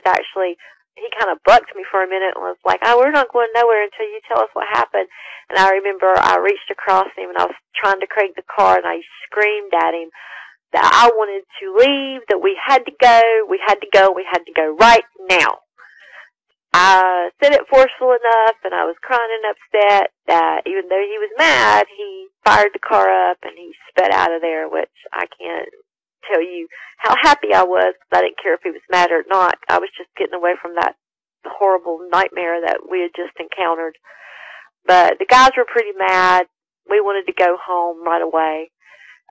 kind of bucked me for a minute and was like, "Oh, we're not going nowhere until you tell us what happened." And I remember I reached across him and I was trying to crank the car and I screamed at him that I wanted to leave, that we had to go, we had to go right now. I said it forceful enough, and I was crying and upset that even though he was mad, he fired the car up and he sped out of there, which I can't tell you how happy I was, because I didn't care if he was mad or not. I was just getting away from that horrible nightmare that we had just encountered. But the guys were pretty mad. We wanted to go home right away.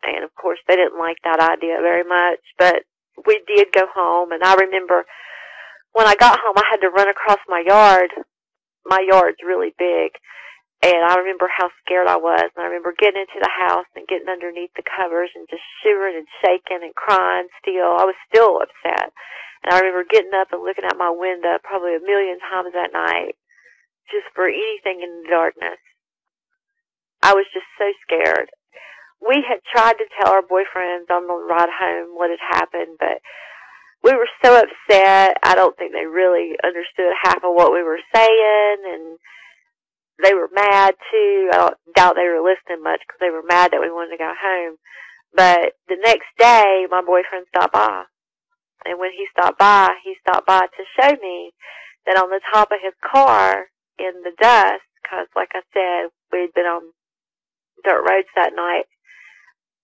And, of course, they didn't like that idea very much. But we did go home, and I remember when I got home, I had to run across my yard. My yard's really big, and I remember how scared I was. And I remember getting into the house and getting underneath the covers and just shivering and shaking and crying still. I was still upset. And I remember getting up and looking out my window probably a million times that night just for anything in the darkness. I was just so scared. We had tried to tell our boyfriends on the ride home what had happened, but we were so upset. I don't think they really understood half of what we were saying, and they were mad too. I doubt they were listening much because they were mad that we wanted to go home. But the next day, my boyfriend stopped by, and when he stopped by to show me that on the top of his car in the dust, because like I said, we'd been on dirt roads that night.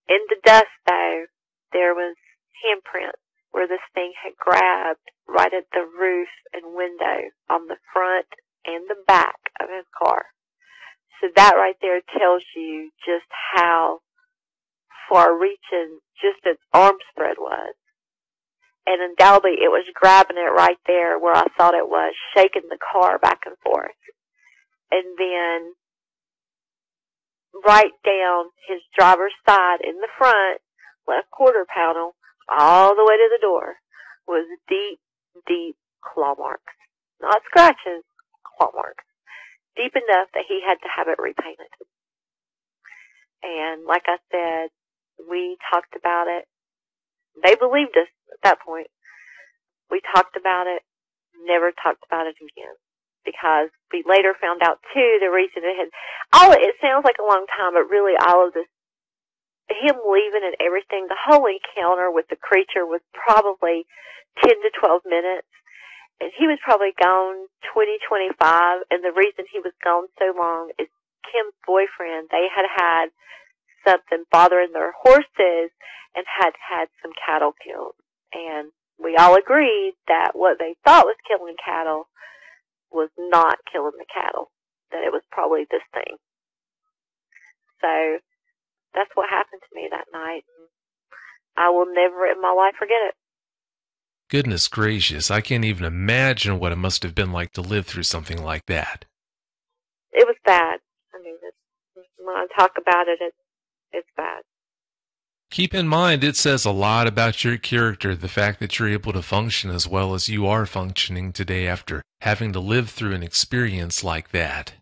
In the dust, though, there was handprints where this thing had grabbed right at the roof and window on the front and the back of his car. So that right there tells you just how far-reaching just its arm spread was. And undoubtedly it was grabbing it right there where I thought it was, shaking the car back and forth. And then right down his driver's side in the front, left quarter panel, all the way to the door, was deep, deep claw marks. Not scratches, claw marks. Deep enough that he had to have it repainted. And like I said, we talked about it. They believed us at that point. We talked about it, never talked about it again. Because we later found out, too, the reason it sounds like a long time, but really all of this, him leaving and everything, the whole encounter with the creature was probably 10 to 12 minutes. And he was probably gone 20, 25, and the reason he was gone so long is Kim's boyfriend. They had something bothering their horses and had some cattle killed. And we all agreed that what they thought was killing cattle was not killing the cattle, that it was probably this thing. So that's what happened to me that night. I will never in my life forget it. Goodness gracious, I can't even imagine what it must have been like to live through something like that. It was bad. I mean, when I talk about it, it's bad. Keep in mind, it says a lot about your character, the fact that you're able to function as well as you are functioning today after having to live through an experience like that.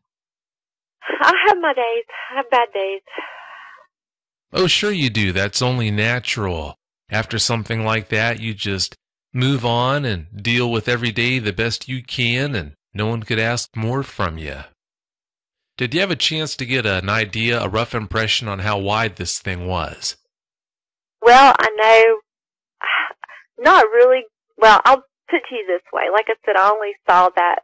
I have my days. I have bad days. Oh, sure you do. That's only natural. After something like that, you just move on and deal with every day the best you can, and no one could ask more from you. Did you have a chance to get an idea, a rough impression on how wide this thing was? Well, I know, not really. Well, I'll put it to you this way. Like I said, I only saw that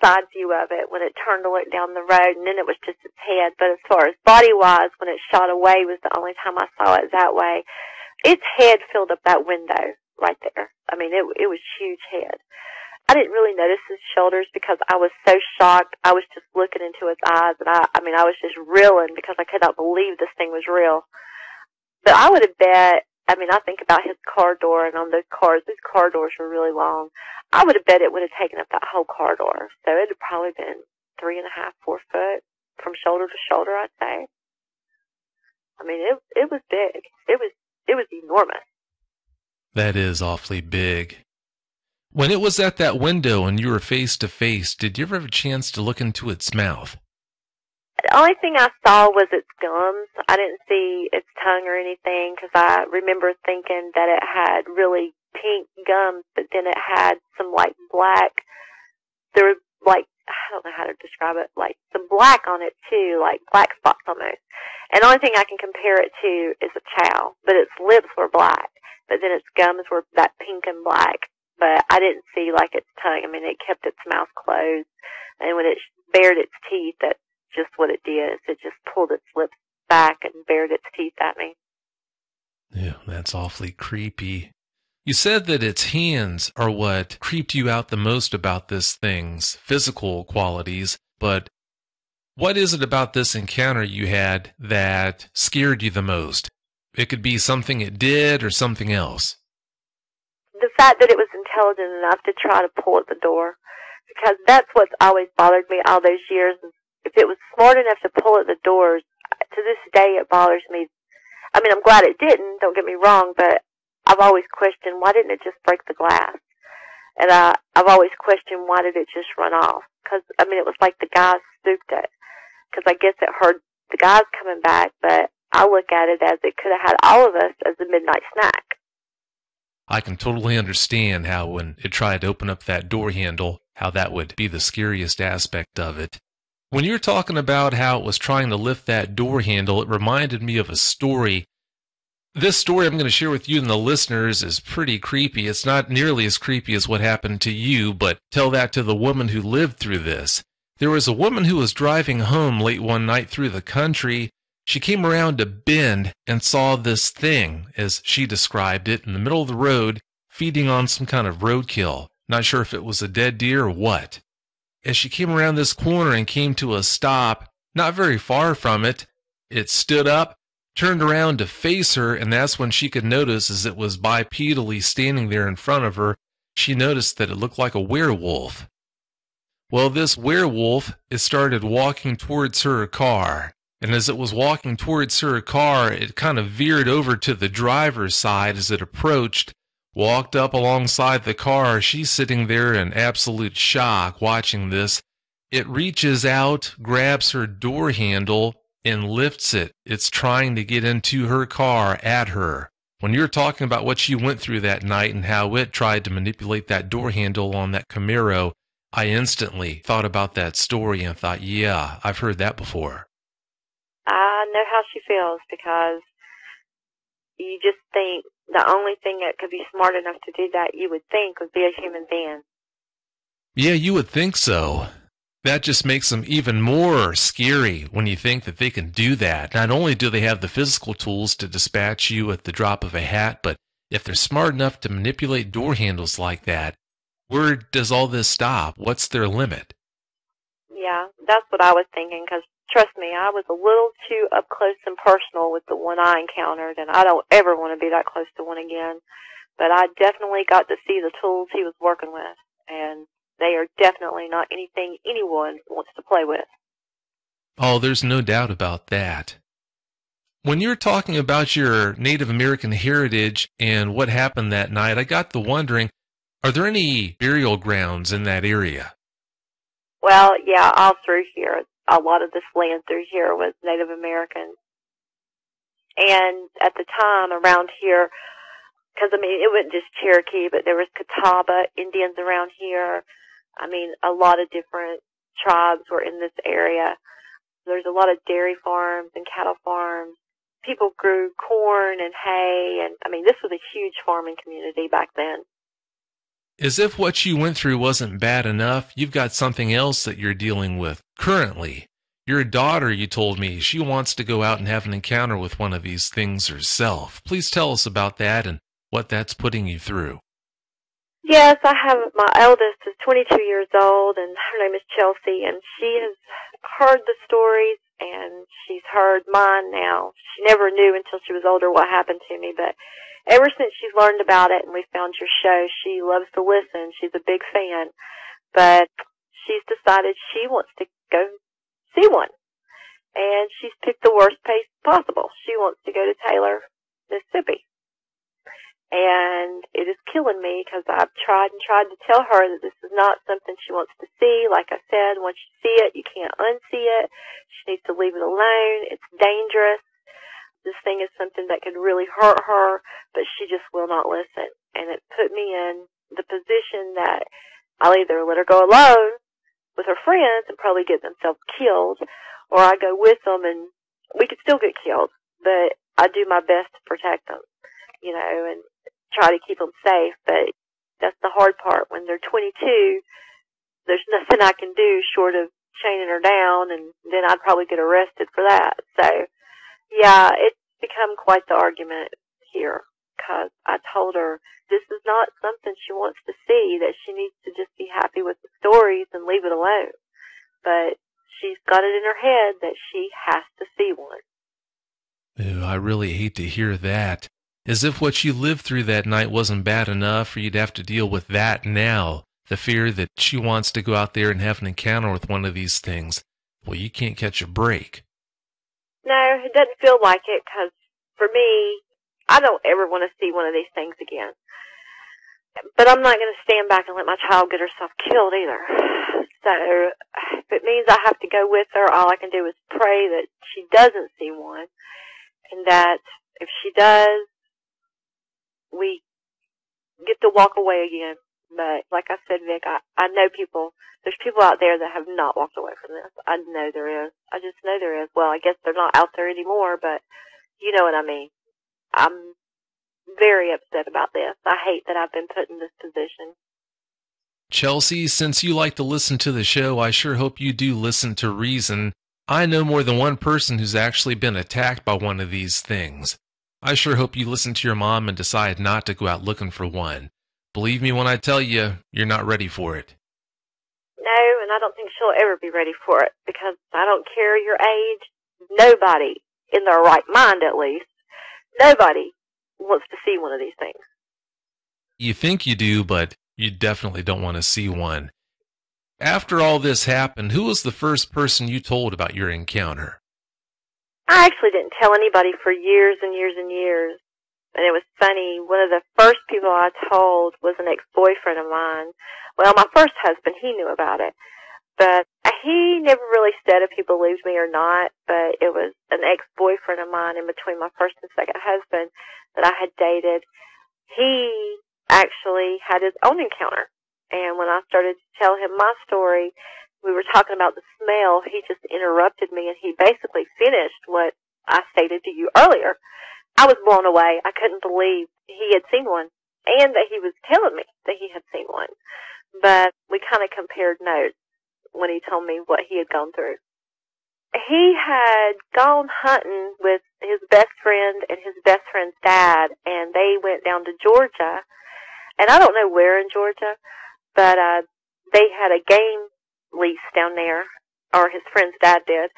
side view of it when it turned to look down the road, and then it was just its head. But as far as body-wise, when it shot away was the only time I saw it that way. Its head filled up that window right there. I mean, it was huge head. I didn't really notice his shoulders because I was so shocked. I was just looking into its eyes, and I was just reeling because I could not believe this thing was real. But I would have bet, I mean, I think about his car door, and on those car doors were really long. I would have bet it would have taken up that whole car door. So it had probably been 3.5, 4 foot from shoulder to shoulder, I'd say. I mean, it was big. It was enormous. That is awfully big. When it was at that window and you were face to face, did you ever have a chance to look into its mouth? The only thing I saw was its gums. I didn't see its tongue or anything because I remember thinking that it had really pink gums, but then it had some like black. There was like, I don't know how to describe it, like some black on it too, like black spots almost. And the only thing I can compare it to is a chow, but its lips were black, but then its gums were that pink and black. But I didn't see like its tongue. I mean, it kept its mouth closed, and when it bared its teeth, that's just what it did. It just pulled its lips back and bared its teeth at me. Yeah, that's awfully creepy. You said that its hands are what creeped you out the most about this thing's physical qualities, but what is it about this encounter you had that scared you the most? It could be something it did or something else. The fact that it was intelligent enough to try to pull at the door, because that's what's always bothered me all those years. If it was smart enough to pull at the doors, to this day it bothers me. I mean, I'm glad it didn't, don't get me wrong, but I've always questioned, why didn't it just break the glass? And I've always questioned, why did it just run off? Because, I mean, it was like the guys spooked it. Because I guess it heard the guys coming back, but I look at it as it could have had all of us as a midnight snack. I can totally understand how when it tried to open up that door handle, how that would be the scariest aspect of it. When you were talking about how it was trying to lift that door handle, it reminded me of a story. This story I'm going to share with you and the listeners is pretty creepy. It's not nearly as creepy as what happened to you, but tell that to the woman who lived through this. There was a woman who was driving home late one night through the country. She came around a bend and saw this thing, as she described it, in the middle of the road, feeding on some kind of roadkill. Not sure if it was a dead deer or what. As she came around this corner and came to a stop, not very far from it, it stood up, turned around to face her, and that's when she could notice, as it was bipedally standing there in front of her, she noticed that it looked like a werewolf. Well, this werewolf, it started walking towards her car. And as it was walking towards her car, it kind of veered over to the driver's side as it approached, walked up alongside the car. She's sitting there in absolute shock watching this. It reaches out, grabs her door handle, and lifts it. It's trying to get into her car at her. When you're talking about what you went through that night and how it tried to manipulate that door handle on that Camaro, I instantly thought about that story and thought, yeah, I've heard that before. I know how she feels, because you just think the only thing that could be smart enough to do that, you would think, would be a human being. Yeah, you would think so. That just makes them even more scary when you think that they can do that. Not only do they have the physical tools to dispatch you at the drop of a hat, but if they're smart enough to manipulate door handles like that, where does all this stop? What's their limit? Yeah, that's what I was thinking, because trust me, I was a little too up close and personal with the one I encountered, and I don't ever want to be that close to one again. But I definitely got to see the tools he was working with, and they are definitely not anything anyone wants to play with. Oh, there's no doubt about that. When you're talking about your Native American heritage and what happened that night, I got to wondering, are there any burial grounds in that area? Well, yeah, all through here. A lot of this land through here was Native American. And at the time around here, because, I mean, it wasn't just Cherokee, but there was Catawba Indians around here. I mean, a lot of different tribes were in this area. There's a lot of dairy farms and cattle farms. People grew corn and hay, and, I mean, this was a huge farming community back then. As if what you went through wasn't bad enough, you've got something else that you're dealing with currently. Your daughter, you told me, she wants to go out and have an encounter with one of these things herself. Please tell us about that and what that's putting you through. Yes, I have. My eldest is 22 years old, and her name is Chelsea, and she has heard the stories, and she's heard mine now. She never knew until she was older what happened to me, but ever since she's learned about it and we found your show, she loves to listen. She's a big fan, but she's decided she wants to go see one, and she's picked the worst place possible. She wants to go to Taylor, Mississippi. And it is killing me because I've tried and tried to tell her that this is not something she wants to see. Like I said, once you see it, you can't unsee it. She needs to leave it alone. It's dangerous. This thing is something that could really hurt her, but she just will not listen. And it put me in the position that I'll either let her go alone with her friends and probably get themselves killed, or I go with them and we could still get killed, but I do my best to protect them, and try to keep them safe. But that's the hard part. When they're 22, there's nothing I can do short of chaining her down, and then I'd probably get arrested for that. So, yeah, it's become quite the argument here, because I told her this is not something she wants to see, that she needs to just be happy with the stories and leave it alone. But she's got it in her head that she has to see one. Ooh, I really hate to hear that. As if what you lived through that night wasn't bad enough for you to have to deal with that now. The fear that she wants to go out there and have an encounter with one of these things. Well, you can't catch a break. No, it doesn't feel like it, because for me, I don't ever want to see one of these things again. But I'm not going to stand back and let my child get herself killed either. So if it means I have to go with her, all I can do is pray that she doesn't see one, and that if she does, we get to walk away again. But like I said, Vic, I know there's people out there that have not walked away from this. I know there is. I just know there is. Well, I guess they're not out there anymore, but you know what I mean. I'm very upset about this. I hate that I've been put in this position. Chelsea, since you like to listen to the show, I sure hope you do listen to reason. I know more than one person who's actually been attacked by one of these things. I sure hope you listen to your mom and decide not to go out looking for one. Believe me when I tell you, you're not ready for it. No, and I don't think she'll ever be ready for it, because I don't care your age. Nobody, in their right mind at least, nobody wants to see one of these things. You think you do, but you definitely don't want to see one. After all this happened, who was the first person you told about your encounter? I actually didn't tell anybody for years and years and years. And it was funny, one of the first people I told was an ex-boyfriend of mine. Well, my first husband, he knew about it. But he never really said if he believed me or not, but it was an ex-boyfriend of mine in between my first and second husband that I had dated. He actually had his own encounter. And when I started to tell him my story, we were talking about the smell. He just interrupted me, and he basically finished what I stated to you earlier. I was blown away. I couldn't believe he had seen one, and that he was telling me that he had seen one. But we kind of compared notes when he told me what he had gone through. He had gone hunting with his best friend and his best friend's dad, and they went down to Georgia. And I don't know where in Georgia, but they had a game lease down there, or his friend's dad did.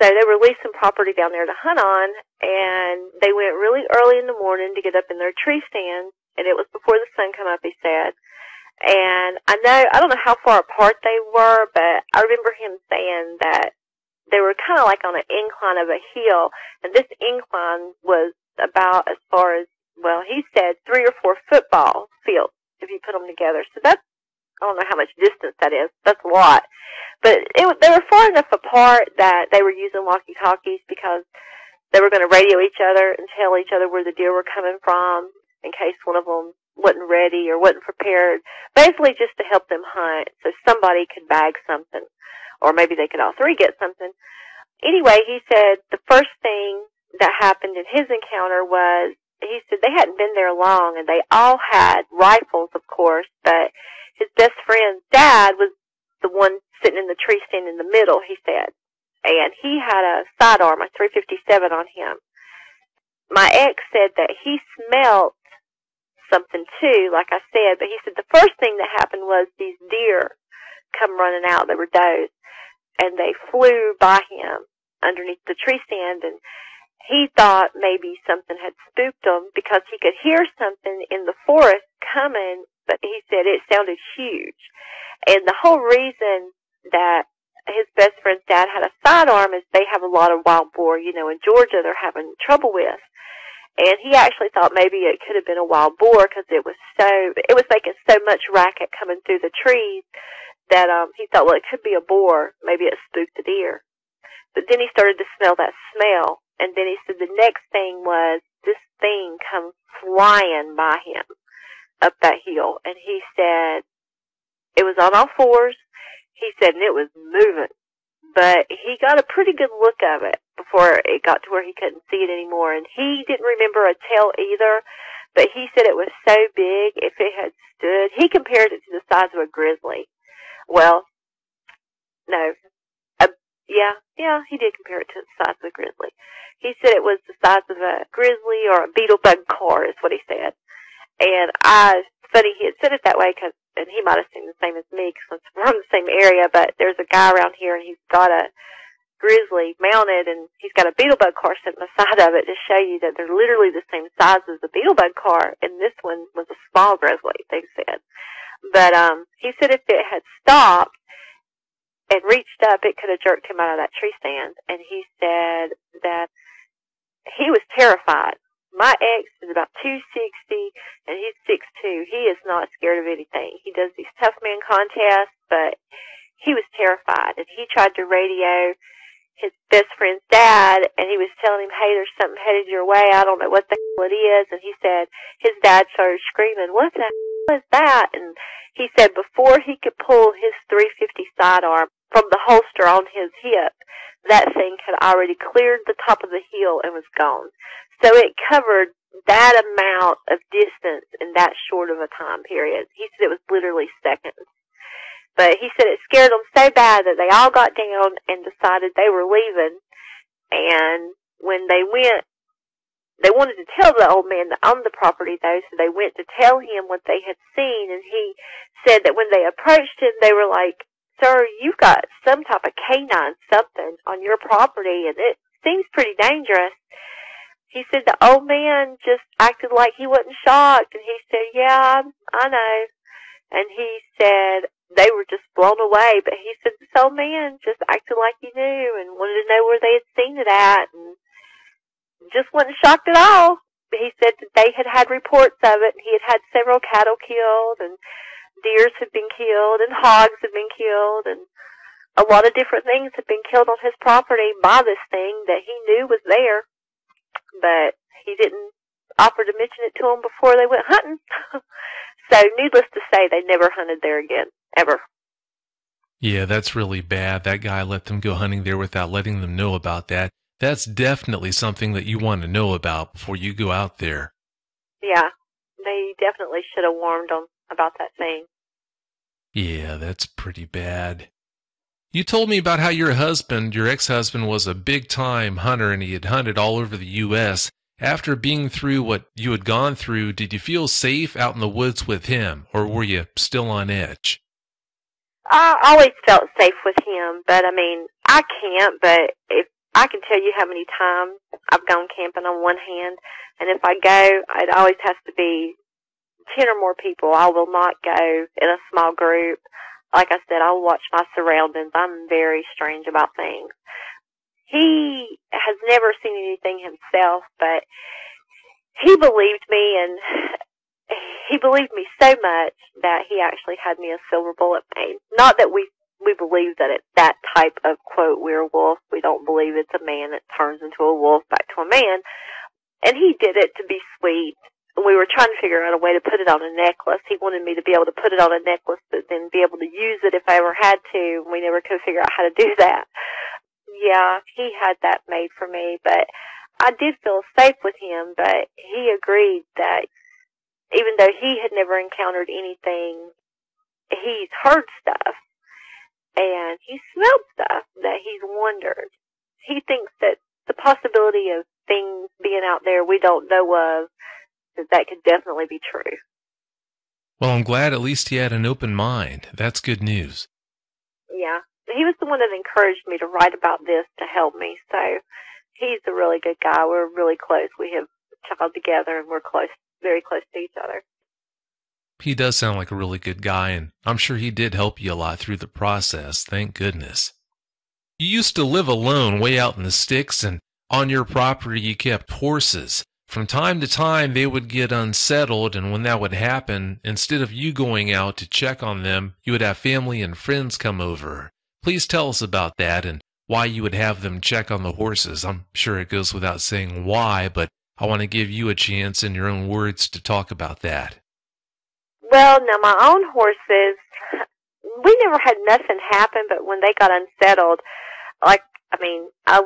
So they were leasing property down there to hunt on, and they went really early in the morning to get up in their tree stand, and it was before the sun came up, he said. And I don't know how far apart they were, but I remember him saying that they were kind of like on an incline of a hill, and this incline was about as far as, well, he said 3 or 4 football fields if you put them together. So that's, I don't know how much distance that is. That's a lot. But they were far enough apart that they were using walkie-talkies because they were going to radio each other and tell each other where the deer were coming from in case one of them wasn't ready or wasn't prepared. Basically just to help them hunt so somebody could bag something, or maybe they could all three get something. Anyway, he said the first thing that happened in his encounter was, he said they hadn't been there long, and they all had rifles, of course, but his best friend's dad was the one sitting in the tree stand in the middle, he said. And he had a sidearm, a .357 on him. My ex said that he smelled something too, like I said, but he said the first thing that happened was these deer come running out. They were does, and they flew by him underneath the tree stand, and he thought maybe something had spooked them because he could hear something in the forest coming, but he said it sounded huge. And the whole reason that his best friend's dad had a sidearm is they have a lot of wild boar, in Georgia they're having trouble with. And he actually thought maybe it could have been a wild boar because it was making so much racket coming through the trees that he thought, well, it could be a boar. Maybe it spooked the deer. But then he started to smell that smell. And then he said the next thing was this thing come flying by him up that hill. And he said it was on all fours. He said, and it was moving. But he got a pretty good look of it before it got to where he couldn't see it anymore. And he didn't remember a tail either. But he said it was so big, if it had stood, he compared it to the size of a grizzly. Well, no. Yeah, he did compare it to the size of a grizzly. He said it was the size of a grizzly or a beetle-bug car is what he said. And funny he had said it that way and he might have seen the same as me because we're from the same area, but there's a guy around here and he's got a grizzly mounted and he's got a beetle-bug car sitting beside of it to show you that they're literally the same size as the beetle-bug car, and this one was a small grizzly, they said. But he said if it had stopped and reached up, it could have jerked him out of that tree stand. And he said that he was terrified. My ex is about 260, and he's 6'2". He is not scared of anything. He does these tough man contests, but he was terrified. And he tried to radio his best friend's dad, and he was telling him, hey, there's something headed your way. I don't know what the hell it is. And he said his dad started screaming, what the hell is that? And he said before he could pull his .350 sidearm from the holster on his hip, that thing had already cleared the top of the hill and was gone. So it covered that amount of distance in that short of a time period. He said it was literally seconds. But he said it scared them so bad that they all got down and decided they were leaving. And when they went, they wanted to tell the old man that owned the property, though, so they went to tell him what they had seen. And he said that when they approached him, they were like, sir, you've got some type of canine something on your property, and it seems pretty dangerous. He said the old man just acted like he wasn't shocked, and he said, yeah, I know. And he said they were just blown away, but he said this old man just acted like he knew and wanted to know where they had seen it at, and just wasn't shocked at all. He said that they had had reports of it, and he had had several cattle killed, and deers had been killed, and hogs had been killed, and a lot of different things had been killed on his property by this thing that he knew was there, but he didn't offer to mention it to them before they went hunting. So needless to say, they never hunted there again, ever. Yeah, that's really bad. That guy let them go hunting there without letting them know about that. That's definitely something that you want to know about before you go out there. Yeah, they definitely should have warned them about that thing. Yeah, that's pretty bad. You told me about how your ex-husband, was a big-time hunter and he had hunted all over the U.S. After being through what you had gone through, did you feel safe out in the woods with him, or were you still on edge? I always felt safe with him, but I mean, I can't, but if I can tell you how many times I've gone camping on one hand, and if I go, it always has to be 10 or more people. I will not go in a small group. Like I said, I'll watch my surroundings. I'm very strange about things. He has never seen anything himself, but he believed me, and he believed me so much that he actually had me a silver bullet made. Not that we believe that it's that type of, quote, werewolf. We don't believe it's a man that turns into a wolf back to a man. And he did it to be sweet. We were trying to figure out a way to put it on a necklace. He wanted me to be able to put it on a necklace, but then be able to use it if I ever had to. We never could figure out how to do that. Yeah, he had that made for me, but I did feel safe with him, but he agreed that even though he had never encountered anything, he's heard stuff, and he smelled stuff that he's wondered. He thinks that the possibility of things being out there we don't know of that could definitely be true. Well, I'm glad at least he had an open mind. That's good news. Yeah. He was the one that encouraged me to write about this to help me. So he's a really good guy. We're really close. We have a child together, and we're close, very close to each other. He does sound like a really good guy, and I'm sure he did help you a lot through the process. Thank goodness. You used to live alone way out in the sticks, and on your property you kept horses. From time to time they would get unsettled, and when that would happen, instead of you going out to check on them, you would have family and friends come over. Please tell us about that and why you would have them check on the horses. I'm sure it goes without saying why, but I want to give you a chance in your own words to talk about that. Well, now my own horses, we never had nothing happen, but when they got unsettled, I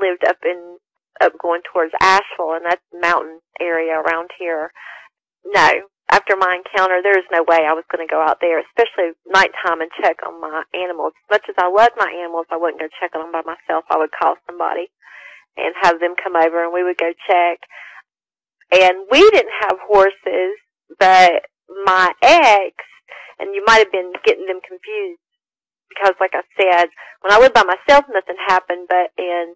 lived up going towards Asheville, and that's the mountain area around here. No, after my encounter, there is no way I was going to go out there, especially nighttime, and check on my animals. As much as I love my animals, I wouldn't go check on them by myself. I would call somebody and have them come over, and we would go check. And we didn't have horses, but my ex, and you might have been getting them confused, because like I said, when I lived by myself, nothing happened, but in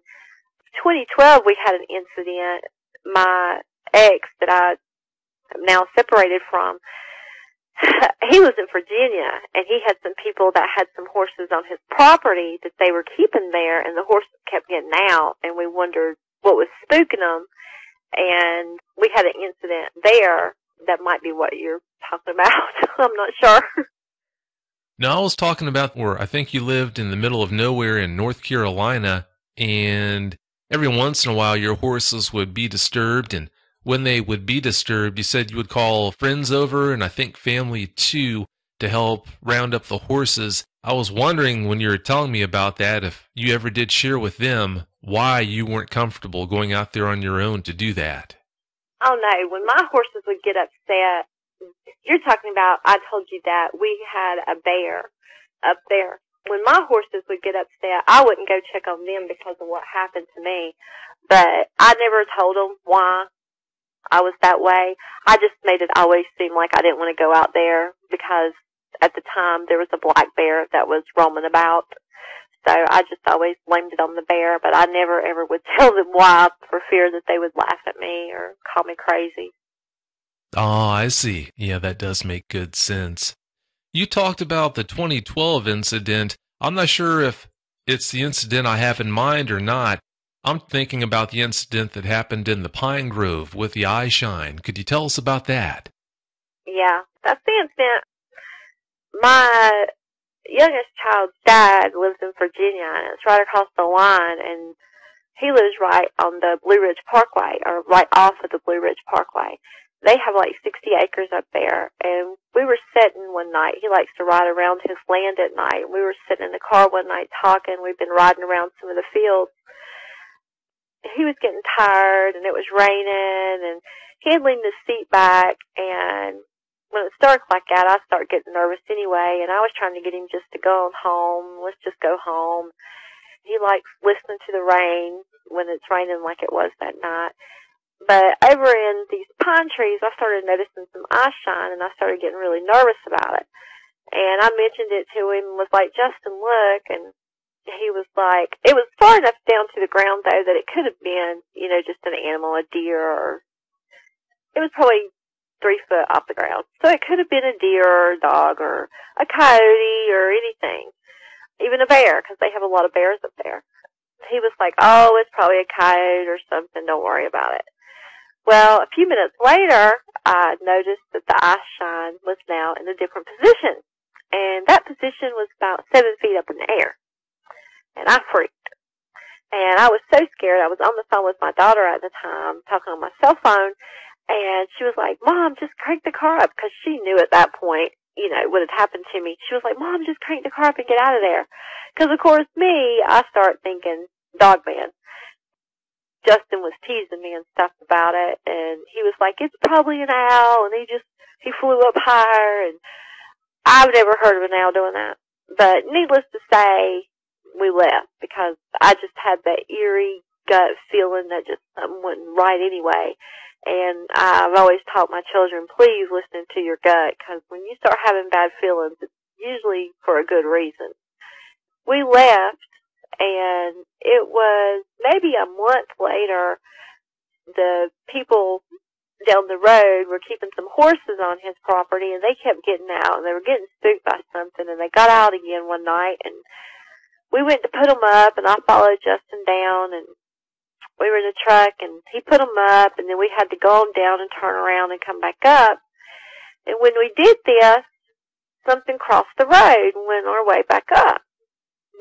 2012, we had an incident. My ex that I am now separated from, he was in Virginia, and he had some people that had some horses on his property that they were keeping there, and the horses kept getting out, and we wondered what was spooking them, and we had an incident there that might be what you're talking about. I'm not sure. Now, I was talking about where I think you lived in the middle of nowhere in North Carolina, and every once in a while your horses would be disturbed, and when they would be disturbed, you said you would call friends over, and I think family too, to help round up the horses. I was wondering when you were telling me about that if you ever did share with them why you weren't comfortable going out there on your own to do that. Oh, no. When my horses would get upset, you're talking about, I told you that we had a bear up there. When my horses would get upset, I wouldn't go check on them because of what happened to me. But I never told them why I was that way. I just made it always seem like I didn't want to go out there because at the time there was a black bear that was roaming about. So I just always blamed it on the bear, but I never ever would tell them why for fear that they would laugh at me or call me crazy. Oh, I see. Yeah, that does make good sense. You talked about the 2012 incident. I'm not sure if it's the incident I have in mind or not. I'm thinking about the incident that happened in the Pine Grove with the eye shine. Could you tell us about that? Yeah, that's the incident. My youngest child's dad lives in Virginia, and it's right across the line, and he lives right on the Blue Ridge Parkway, or right off of the Blue Ridge Parkway. They have like 60 acres up there, and we were sitting one night. He likes to ride around his land at night. We were sitting in the car one night talking. We've been riding around some of the fields. He was getting tired, and it was raining, and he had leaned his seat back, and when it's dark like that, I start getting nervous anyway, and I was trying to get him just to go on home. Let's just go home. He likes listening to the rain when it's raining like it was that night. But over in these pine trees, I started noticing some eye shine, and I started getting really nervous about it. And I mentioned it to him and was like, Justin, look, and he was like, it was far enough down to the ground, though, that it could have been, just an animal, a deer, or it was probably 3 foot off the ground. So it could have been a deer or a dog or a coyote or anything, even a bear, because they have a lot of bears up there. He was like, oh, it's probably a coyote or something. Don't worry about it. Well, a few minutes later, I noticed that the eye shine was now in a different position. And that position was about 7 feet up in the air. And I freaked. And I was so scared. I was on the phone with my daughter at the time, talking on my cell phone. And she was like, Mom, just crank the car up. Because she knew at that point, what had happened to me. She was like, Mom, just crank the car up and get out of there. Because, of course, I start thinking, dog man. Justin was teasing me and stuff about it, and he was like, it's probably an owl, and he flew up higher, and I've never heard of an owl doing that. But needless to say, we left, because I just had that eerie gut feeling that just something wasn't right anyway. And I've always taught my children, please listen to your gut, because when you start having bad feelings, it's usually for a good reason. We left, and it was maybe a month later, the people down the road were keeping some horses on his property, and they kept getting out, and they were getting spooked by something, and they got out again one night, and we went to put them up, and I followed Justin down, and we were in the truck, and he put them up, and then we had to go on down and turn around and come back up. And when we did this, something crossed the road and went our way back up.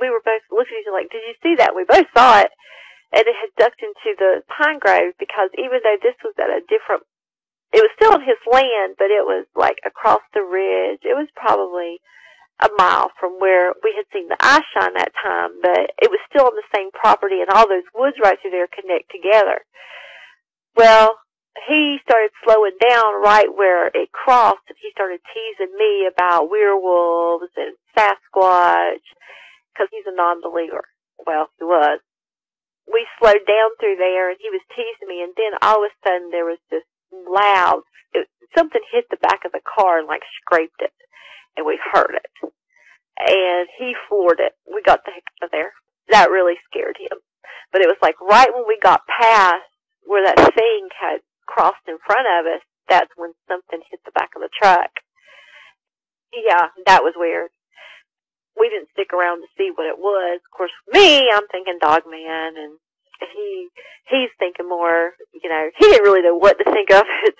We were both looking at each other like, did you see that? We both saw it, and it had ducked into the pine grove, because even though this was at a different, it was still on his land, but it was like across the ridge. It was probably a mile from where we had seen the eye shine that time, but it was still on the same property, and all those woods right through there connect together. Well, he started slowing down right where it crossed, and he started teasing me about werewolves and Sasquatch, because he's a non-believer. Well, he was. We slowed down through there, and he was teasing me, and then all of a sudden there was this loud, something hit the back of the car and like scraped it, and we heard it. And he floored it. We got the heck out of there. That really scared him. But it was like right when we got past where that thing had crossed in front of us, that's when something hit the back of the truck. Yeah, that was weird. We didn't stick around to see what it was. Of course, me, I'm thinking dog man, and he's thinking more, he didn't really know what to think of it.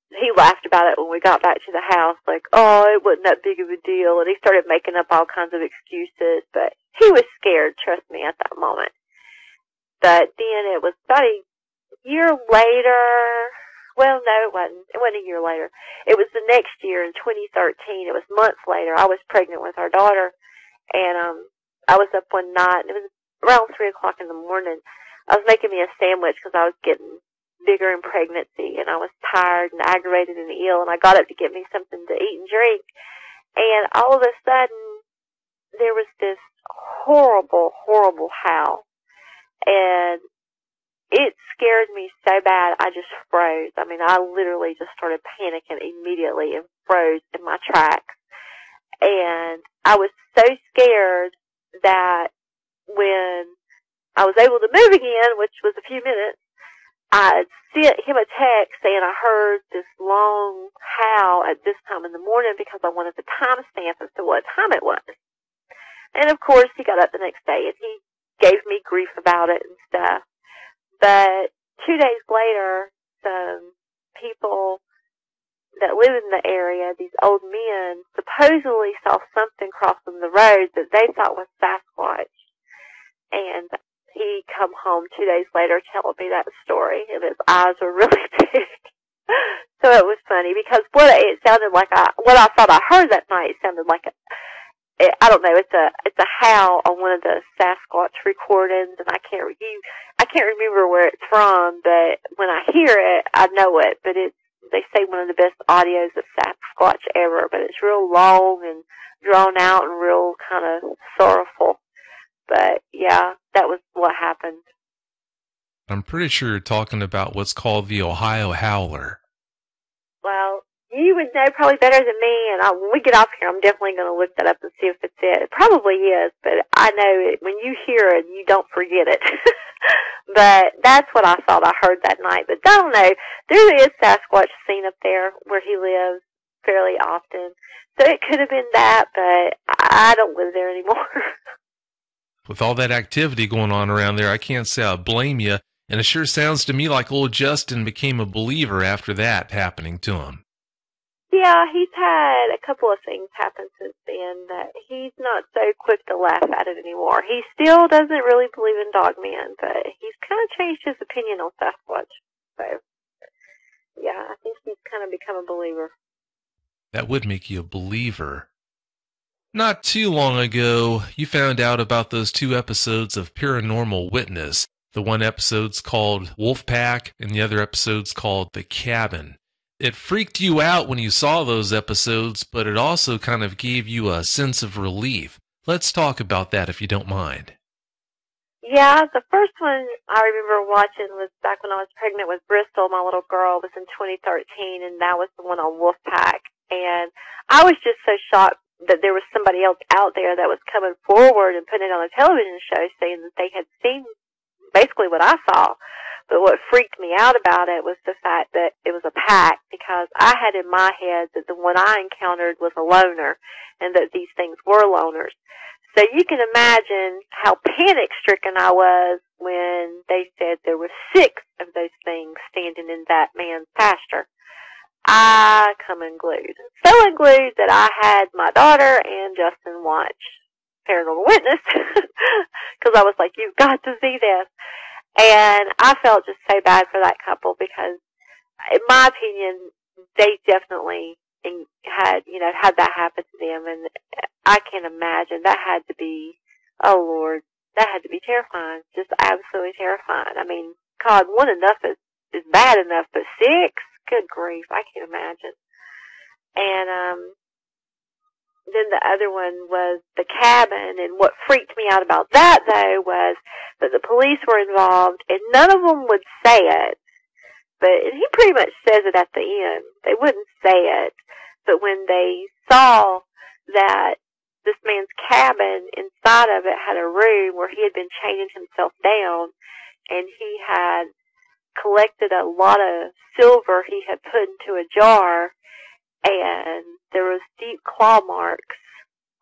He laughed about it when we got back to the house, like, oh, it wasn't that big of a deal, and he started making up all kinds of excuses, but he was scared, trust me, at that moment. But then it was about a year later, well, no, it wasn't a year later. It was the next year in 2013, it was months later. I was pregnant with our daughter, and I was up one night, and it was around 3 o'clock in the morning. I was making me a sandwich because I was getting bigger in pregnancy, and I was tired and aggravated and ill, and I got up to get me something to eat and drink, and all of a sudden there was this horrible, horrible howl, and it scared me so bad I just froze. I mean, I literally just started panicking immediately and froze in my tracks, and I was so scared that when I was able to move again, which was a few minutes, I sent him a text saying I heard this long howl at this time in the morning because I wanted the timestamp as to what time it was. And of course, he got up the next day and he gave me grief about it and stuff. But 2 days later, some people that live in the area, these old men, supposedly saw something crossing the road that they thought was Sasquatch. And he come home 2 days later telling me that story, and his eyes were really big. So it was funny because what it sounded like, what I thought I heard that night sounded like I don't know. It's a howl on one of the Sasquatch recordings, and I can't remember where it's from. But when I hear it, I know it. But they say one of the best audios of Sasquatch ever. But it's real long and drawn out and real kind of sorrowful. But yeah, that was what happened. I'm pretty sure you're talking about what's called the Ohio Howler. Well, you would know probably better than me, and when we get off here, I'm definitely going to look that up and see if it's it. It probably is, but I know it, when you hear it, you don't forget it. But that's what I thought I heard that night. But I don't know. There is Sasquatch seen up there where he lives fairly often. So it could have been that, but I don't live there anymore. With all that activity going on around there, I can't say I blame you, and it sure sounds to me like old Justin became a believer after that happening to him. Yeah, he's had a couple of things happen since then that he's not so quick to laugh at it anymore. He still doesn't really believe in dogman, but he's kind of changed his opinion on Sasquatch. So, yeah, I think he's kind of become a believer. That would make you a believer. Not too long ago, you found out about those 2 episodes of Paranormal Witness. The one episode's called Wolfpack, and the other episode's called The Cabin. It freaked you out when you saw those episodes, but it also kind of gave you a sense of relief. Let's talk about that if you don't mind. Yeah, the first one I remember watching was back when I was pregnant with Bristol, my little girl, was in 2013, and that was the one on Wolfpack. And I was just so shocked that there was somebody else out there that was coming forward and putting it on a television show saying that they had seen basically what I saw. But what freaked me out about it was the fact that it was a pack, because I had in my head that the one I encountered was a loner and that these things were loners. So you can imagine how panic-stricken I was when they said there were 6 of those things standing in that man's pasture. I come unglued. So unglued that I had my daughter and Justin watch Paranormal Witness because I was like, you've got to see this. And I felt just so bad for that couple because, in my opinion, they definitely had that happen to them. And I can't imagine. That had to be, oh Lord, that had to be terrifying. Just absolutely terrifying. I mean, God, 1 enough is bad enough, but 6? Good grief, I can't imagine. And then the other one was the cabin, and what freaked me out about that, though, was that the police were involved, and none of them would say it, but he pretty much says it at the end. They wouldn't say it, but when they saw that this man's cabin, inside of it had a room where he had been chaining himself down, and he had collected a lot of silver he had put into a jar, and there was deep claw marks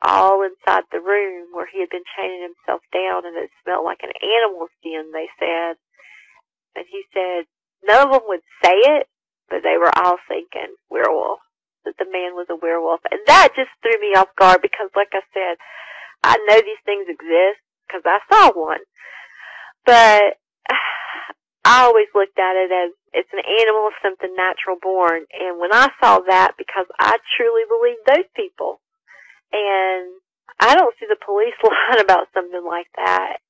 all inside the room where he had been chaining himself down, and it smelled like an animal's den, they said. And he said none of them would say it, but they were all thinking werewolf, that the man was a werewolf. And that just threw me off guard because, like I said, I know these things exist because I saw one. But I always looked at it as it's an animal, something natural born. And when I saw that, because I truly believe those people, and I don't see the police lying about something like that.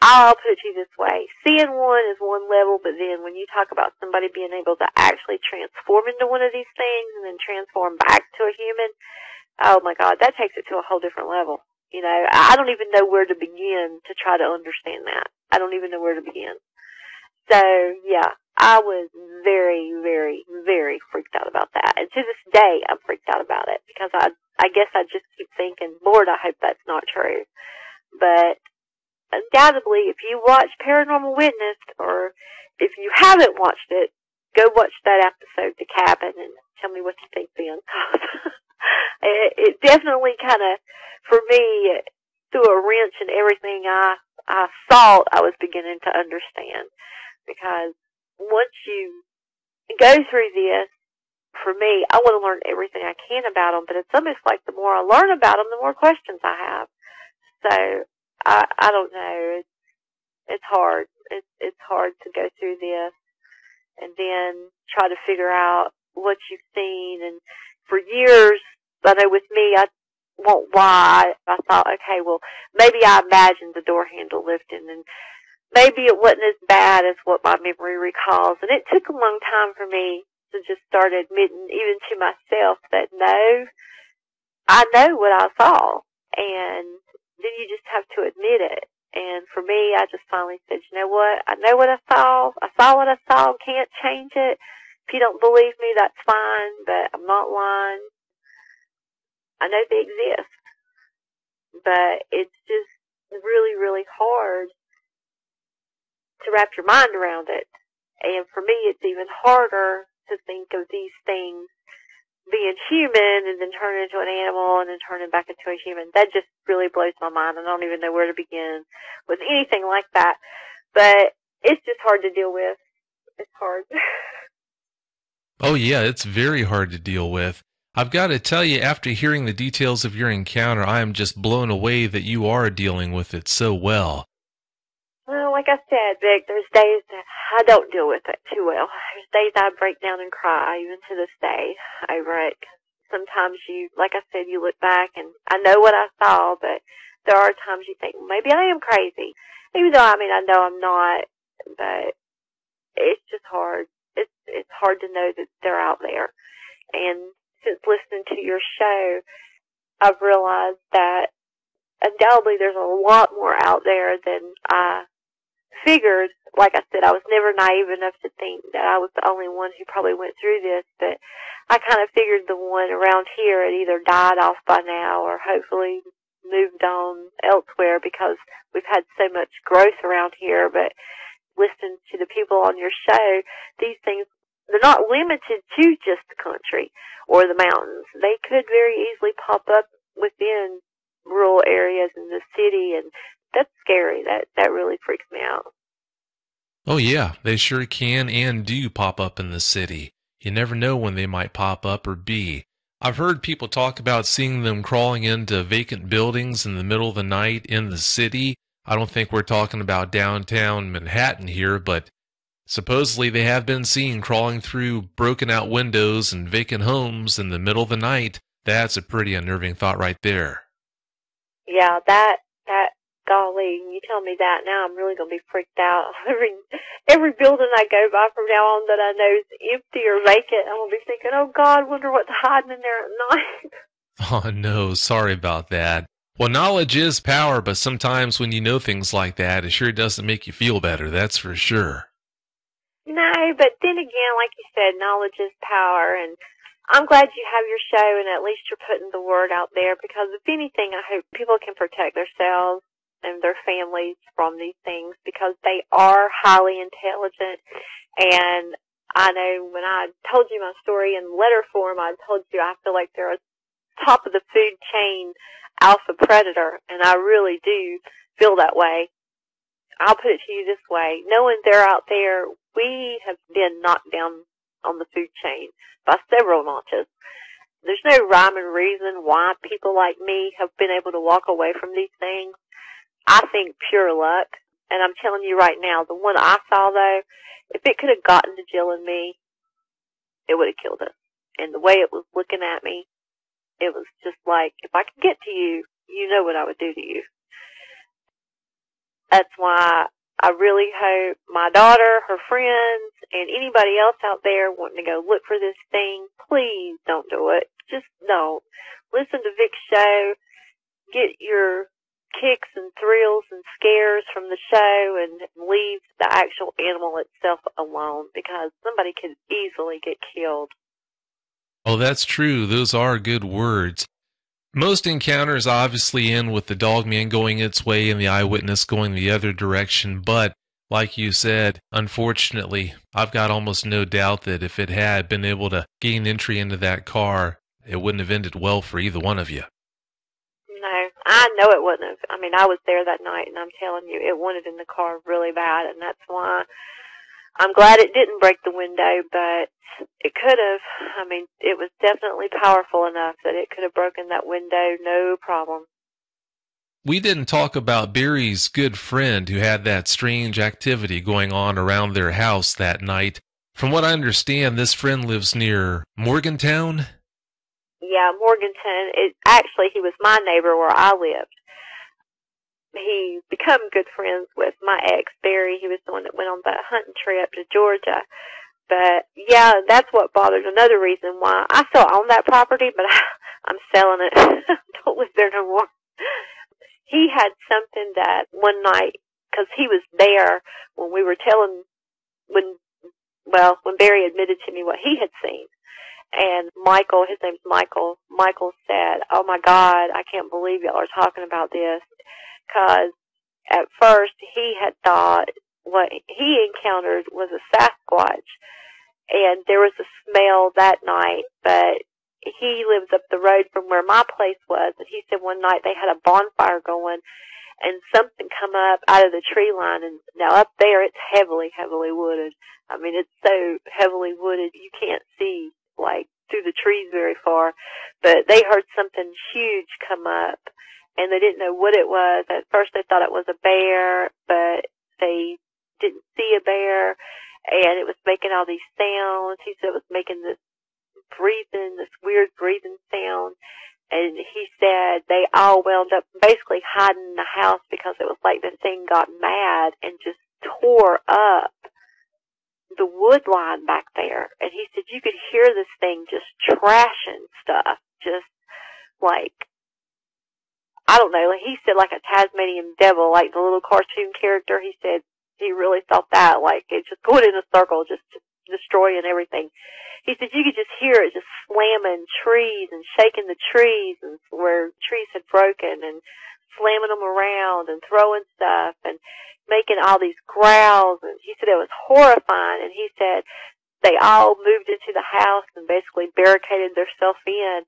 I'll put it to you this way. Seeing one is one level, but then when you talk about somebody being able to actually transform into one of these things and then transform back to a human, oh my God, that takes it to a whole different level. You know, I don't even know where to begin to try to understand that. I don't even know where to begin. So, yeah, I was very, very, very freaked out about that. And to this day, I'm freaked out about it because I guess I just keep thinking, Lord, I hope that's not true. But undoubtedly, if you watch Paranormal Witness, or if you haven't watched it, go watch that episode, The Cabin, and tell me what you think then. It definitely kind of, for me, threw a wrench in everything I thought I was beginning to understand. Because once you go through this, for me, I want to learn everything I can about them, but it's almost like the more I learn about them, the more questions I have. So, I don't know. It's hard. It's hard to go through this and then try to figure out what you've seen. And for years, I know with me, I won't lie. I thought, okay, well, maybe I imagined the door handle lifting, and maybe it wasn't as bad as what my memory recalls. And it took a long time for me to just start admitting, even to myself, that no, I know what I saw. And then you just have to admit it. And for me, I just finally said, you know what? I know what I saw. I saw what I saw. Can't change it. If you don't believe me, that's fine, but I'm not lying. I know they exist. But it's just really, really hard to wrap your mind around it. And for me, it's even harder to think of these things being human and then turning into an animal and then turning back into a human. That just really blows my mind. I don't even know where to begin with anything like that. But it's just hard to deal with. It's hard. Oh, yeah, it's very hard to deal with. I've got to tell you, after hearing the details of your encounter, I am just blown away that you are dealing with it so well. Well, like I said, Vic, there's days that I don't deal with it too well. There's days I break down and cry, even to this day, over it. Sometimes you, like I said, you look back and I know what I saw, but there are times you think, well, maybe I am crazy. Even though, I mean, I know I'm not, but it's just hard. It's hard to know that they're out there. And since listening to your show, I've realized that undoubtedly there's a lot more out there than I figured. Like I said, I was never naive enough to think that I was the only one who probably went through this, but I kind of figured the one around here had either died off by now or hopefully moved on elsewhere because we've had so much growth around here. But listening to the people on your show, these things, they're not limited to just the country or the mountains. They could very easily pop up within rural areas in the city, and that's scary. That really freaks me out. Oh yeah, they sure can and do pop up in the city. You never know when they might pop up or be. I've heard people talk about seeing them crawling into vacant buildings in the middle of the night in the city. I don't think we're talking about downtown Manhattan here, but supposedly they have been seen crawling through broken out windows and vacant homes in the middle of the night. That's a pretty unnerving thought right there. Yeah, that golly, you tell me that now, I'm really gonna be freaked out. Every building I go by from now on that I know is empty or vacant, I'm gonna be thinking, oh God, wonder what's hiding in there at night. Oh no, sorry about that. Well, knowledge is power, but sometimes when you know things like that, it sure doesn't make you feel better, that's for sure. No, but then again, like you said, knowledge is power, and I'm glad you have your show and at least you're putting the word out there because if anything, I hope people can protect themselves and their families from these things because they are highly intelligent. And I know when I told you my story in letter form, I told you I feel like they're a top of the food chain alpha predator, and I really do feel that way. I'll put it to you this way. Knowing they're out there, we have been knocked down on the food chain by several notches. There's no rhyme and reason why people like me have been able to walk away from these things. I think pure luck. And I'm telling you right now, the one I saw, though, if it could have gotten to Jill and me, it would have killed us. And the way it was looking at me, it was just like, if I could get to you, you know what I would do to you. That's why I really hope my daughter, her friends, and anybody else out there wanting to go look for this thing, please don't do it. Just don't. Listen to Vic's show. Get your kicks and thrills and scares from the show and leave the actual animal itself alone because somebody could easily get killed. Oh, that's true. Those are good words. Most encounters obviously end with the dogman going its way and the eyewitness going the other direction, but like you said, unfortunately, I've got almost no doubt that if it had been able to gain entry into that car, it wouldn't have ended well for either one of you. No, I know it wouldn't have. I mean, I was there that night, and I'm telling you, it wanted in the car really bad, and that's why I'm glad it didn't break the window, but it could have. I mean, it was definitely powerful enough that it could have broken that window, no problem. We didn't talk about Barry's good friend who had that strange activity going on around their house that night. From what I understand, this friend lives near Morgantown? Yeah, Morganton. He was my neighbor where I lived. He become good friends with my ex, Barry. He was the one that went on that hunting trip to Georgia. But, yeah, that's what bothers. Another reason why I still own that property, but I'm selling it. I don't live there no more. He had something that one night, because he was there when we were when Barry admitted to me what he had seen. And Michael, his name's Michael said, oh my God, I can't believe y'all are talking about this. Because at first he had thought what he encountered was a Sasquatch. And there was a smell that night, but he lives up the road from where my place was. And he said one night they had a bonfire going and something come up out of the tree line. And now up there it's heavily, heavily wooded. I mean, it's so heavily wooded you can't see like through the trees very far, but they heard something huge come up and they didn't know what it was. At first they thought it was a bear, but they didn't see a bear, and it was making all these sounds. He said it was making this weird breathing sound, and he said they all wound up basically hiding in the house because it was like the thing got mad and just tore up the wood line back there. And he said you could hear this thing just trashing stuff, just like, I don't know, like he said like a Tasmanian devil, like the little cartoon character. He said he really thought that, like it's just going in a circle, just destroying everything. He said you could just hear it just slamming trees and shaking the trees and where trees had broken and slamming them around and throwing stuff and making all these growls. And he said it was horrifying. And he said they all moved into the house and basically barricaded themselves in.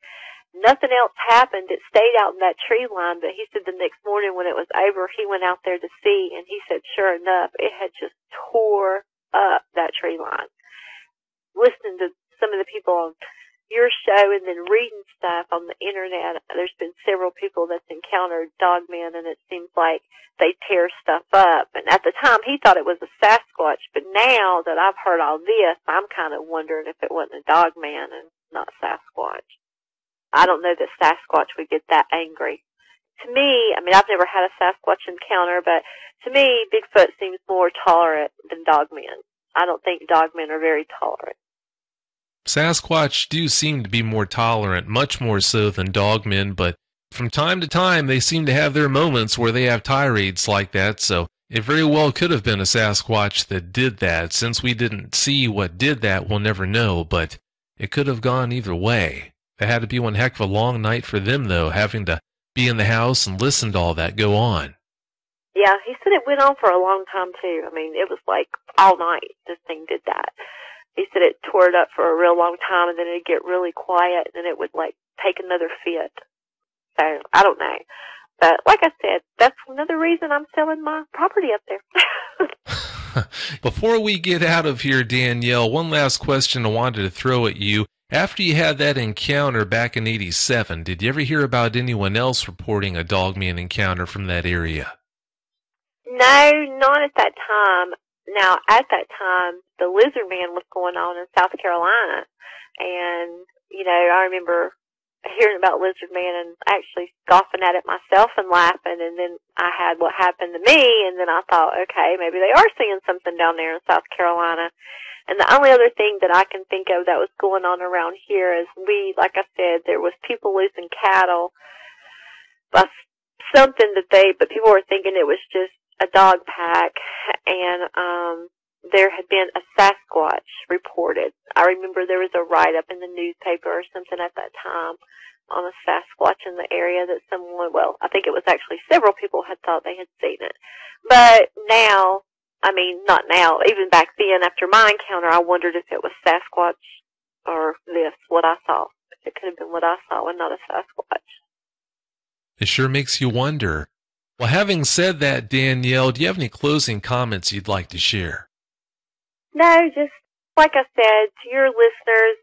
Nothing else happened. It stayed out in that tree line, but he said the next morning when it was over, he went out there to see, and he said, sure enough, it had just tore up that tree line. Listening to some of the people on your show and then reading stuff on the internet, there's been several people that's encountered dogmen, and it seems like they tear stuff up. And at the time, he thought it was a Sasquatch, but now that I've heard all this, I'm kind of wondering if it wasn't a dogman and not Sasquatch. I don't know that Sasquatch would get that angry. To me, I mean, I've never had a Sasquatch encounter, but to me, Bigfoot seems more tolerant than dogmen. I don't think dogmen are very tolerant. Sasquatch do seem to be more tolerant, much more so than dogmen, but from time to time they seem to have their moments where they have tirades like that, so it very well could have been a Sasquatch that did that. Since we didn't see what did that, we'll never know, but it could have gone either way. It had to be one heck of a long night for them, though, having to be in the house and listen to all that go on. Yeah, he said it went on for a long time, too. I mean, it was like all night this thing did that. He said it tore it up for a real long time, and then it'd get really quiet, and then it would, like, take another fit. So, I don't know. But, like I said, that's another reason I'm selling my property up there. Before we get out of here, Danielle, one last question I wanted to throw at you. After you had that encounter back in '87, did you ever hear about anyone else reporting a dogman encounter from that area? No, not at that time. Now, at that time, the lizard man was going on in South Carolina. And, you know, I remember hearing about lizard man and actually scoffing at it myself and laughing. And then I had what happened to me. And then I thought, okay, maybe they are seeing something down there in South Carolina. And the only other thing that I can think of that was going on around here is like I said, there was people losing cattle by something but people were thinking it was just a dog pack, and there had been a Sasquatch reported. I remember there was a write-up in the newspaper or something at that time on a Sasquatch in the area that I think it was actually several people had thought they had seen it. But now, I mean, not now, even back then after my encounter, I wondered if it was Sasquatch or what I saw. It could have been what I saw and not a Sasquatch. It sure makes you wonder. Well, having said that, Danielle, do you have any closing comments you'd like to share? No, just like I said, to your listeners,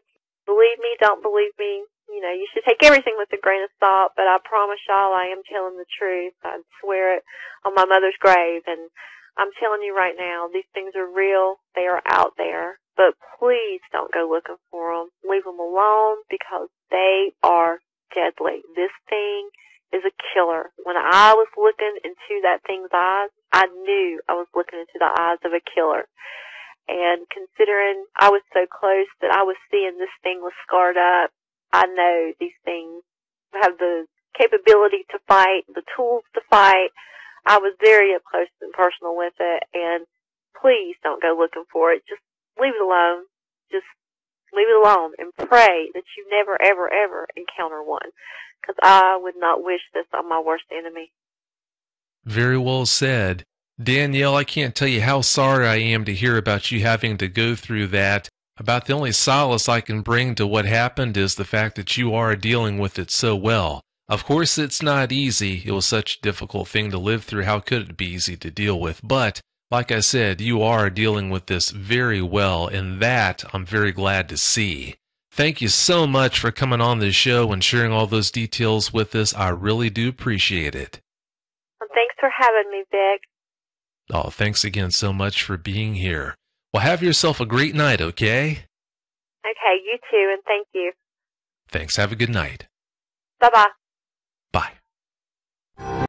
believe me, don't believe me. You know, you should take everything with a grain of salt, but I promise y'all I am telling the truth. I swear it on my mother's grave, and I'm telling you right now, these things are real. They are out there. But please don't go looking for them. Leave them alone because they are deadly. This thing is a killer. When I was looking into that thing's eyes, I knew I was looking into the eyes of a killer. And considering I was so close that I was seeing this thing was scarred up, I know these things have the capability to fight, the tools to fight. I was very up close and personal with it, and please don't go looking for it. Just leave it alone. Just leave it alone and pray that you never, ever, ever encounter one, because I would not wish this on my worst enemy. Very well said. Danielle, I can't tell you how sorry I am to hear about you having to go through that. About the only solace I can bring to what happened is the fact that you are dealing with it so well. Of course, it's not easy. It was such a difficult thing to live through. How could it be easy to deal with? But, like I said, you are dealing with this very well, and that I'm very glad to see. Thank you so much for coming on this show and sharing all those details with us. I really do appreciate it. Well, thanks for having me, Vic. Oh, thanks again so much for being here. Well, have yourself a great night, okay? Okay, you too, and thank you. Thanks. Have a good night. Bye-bye.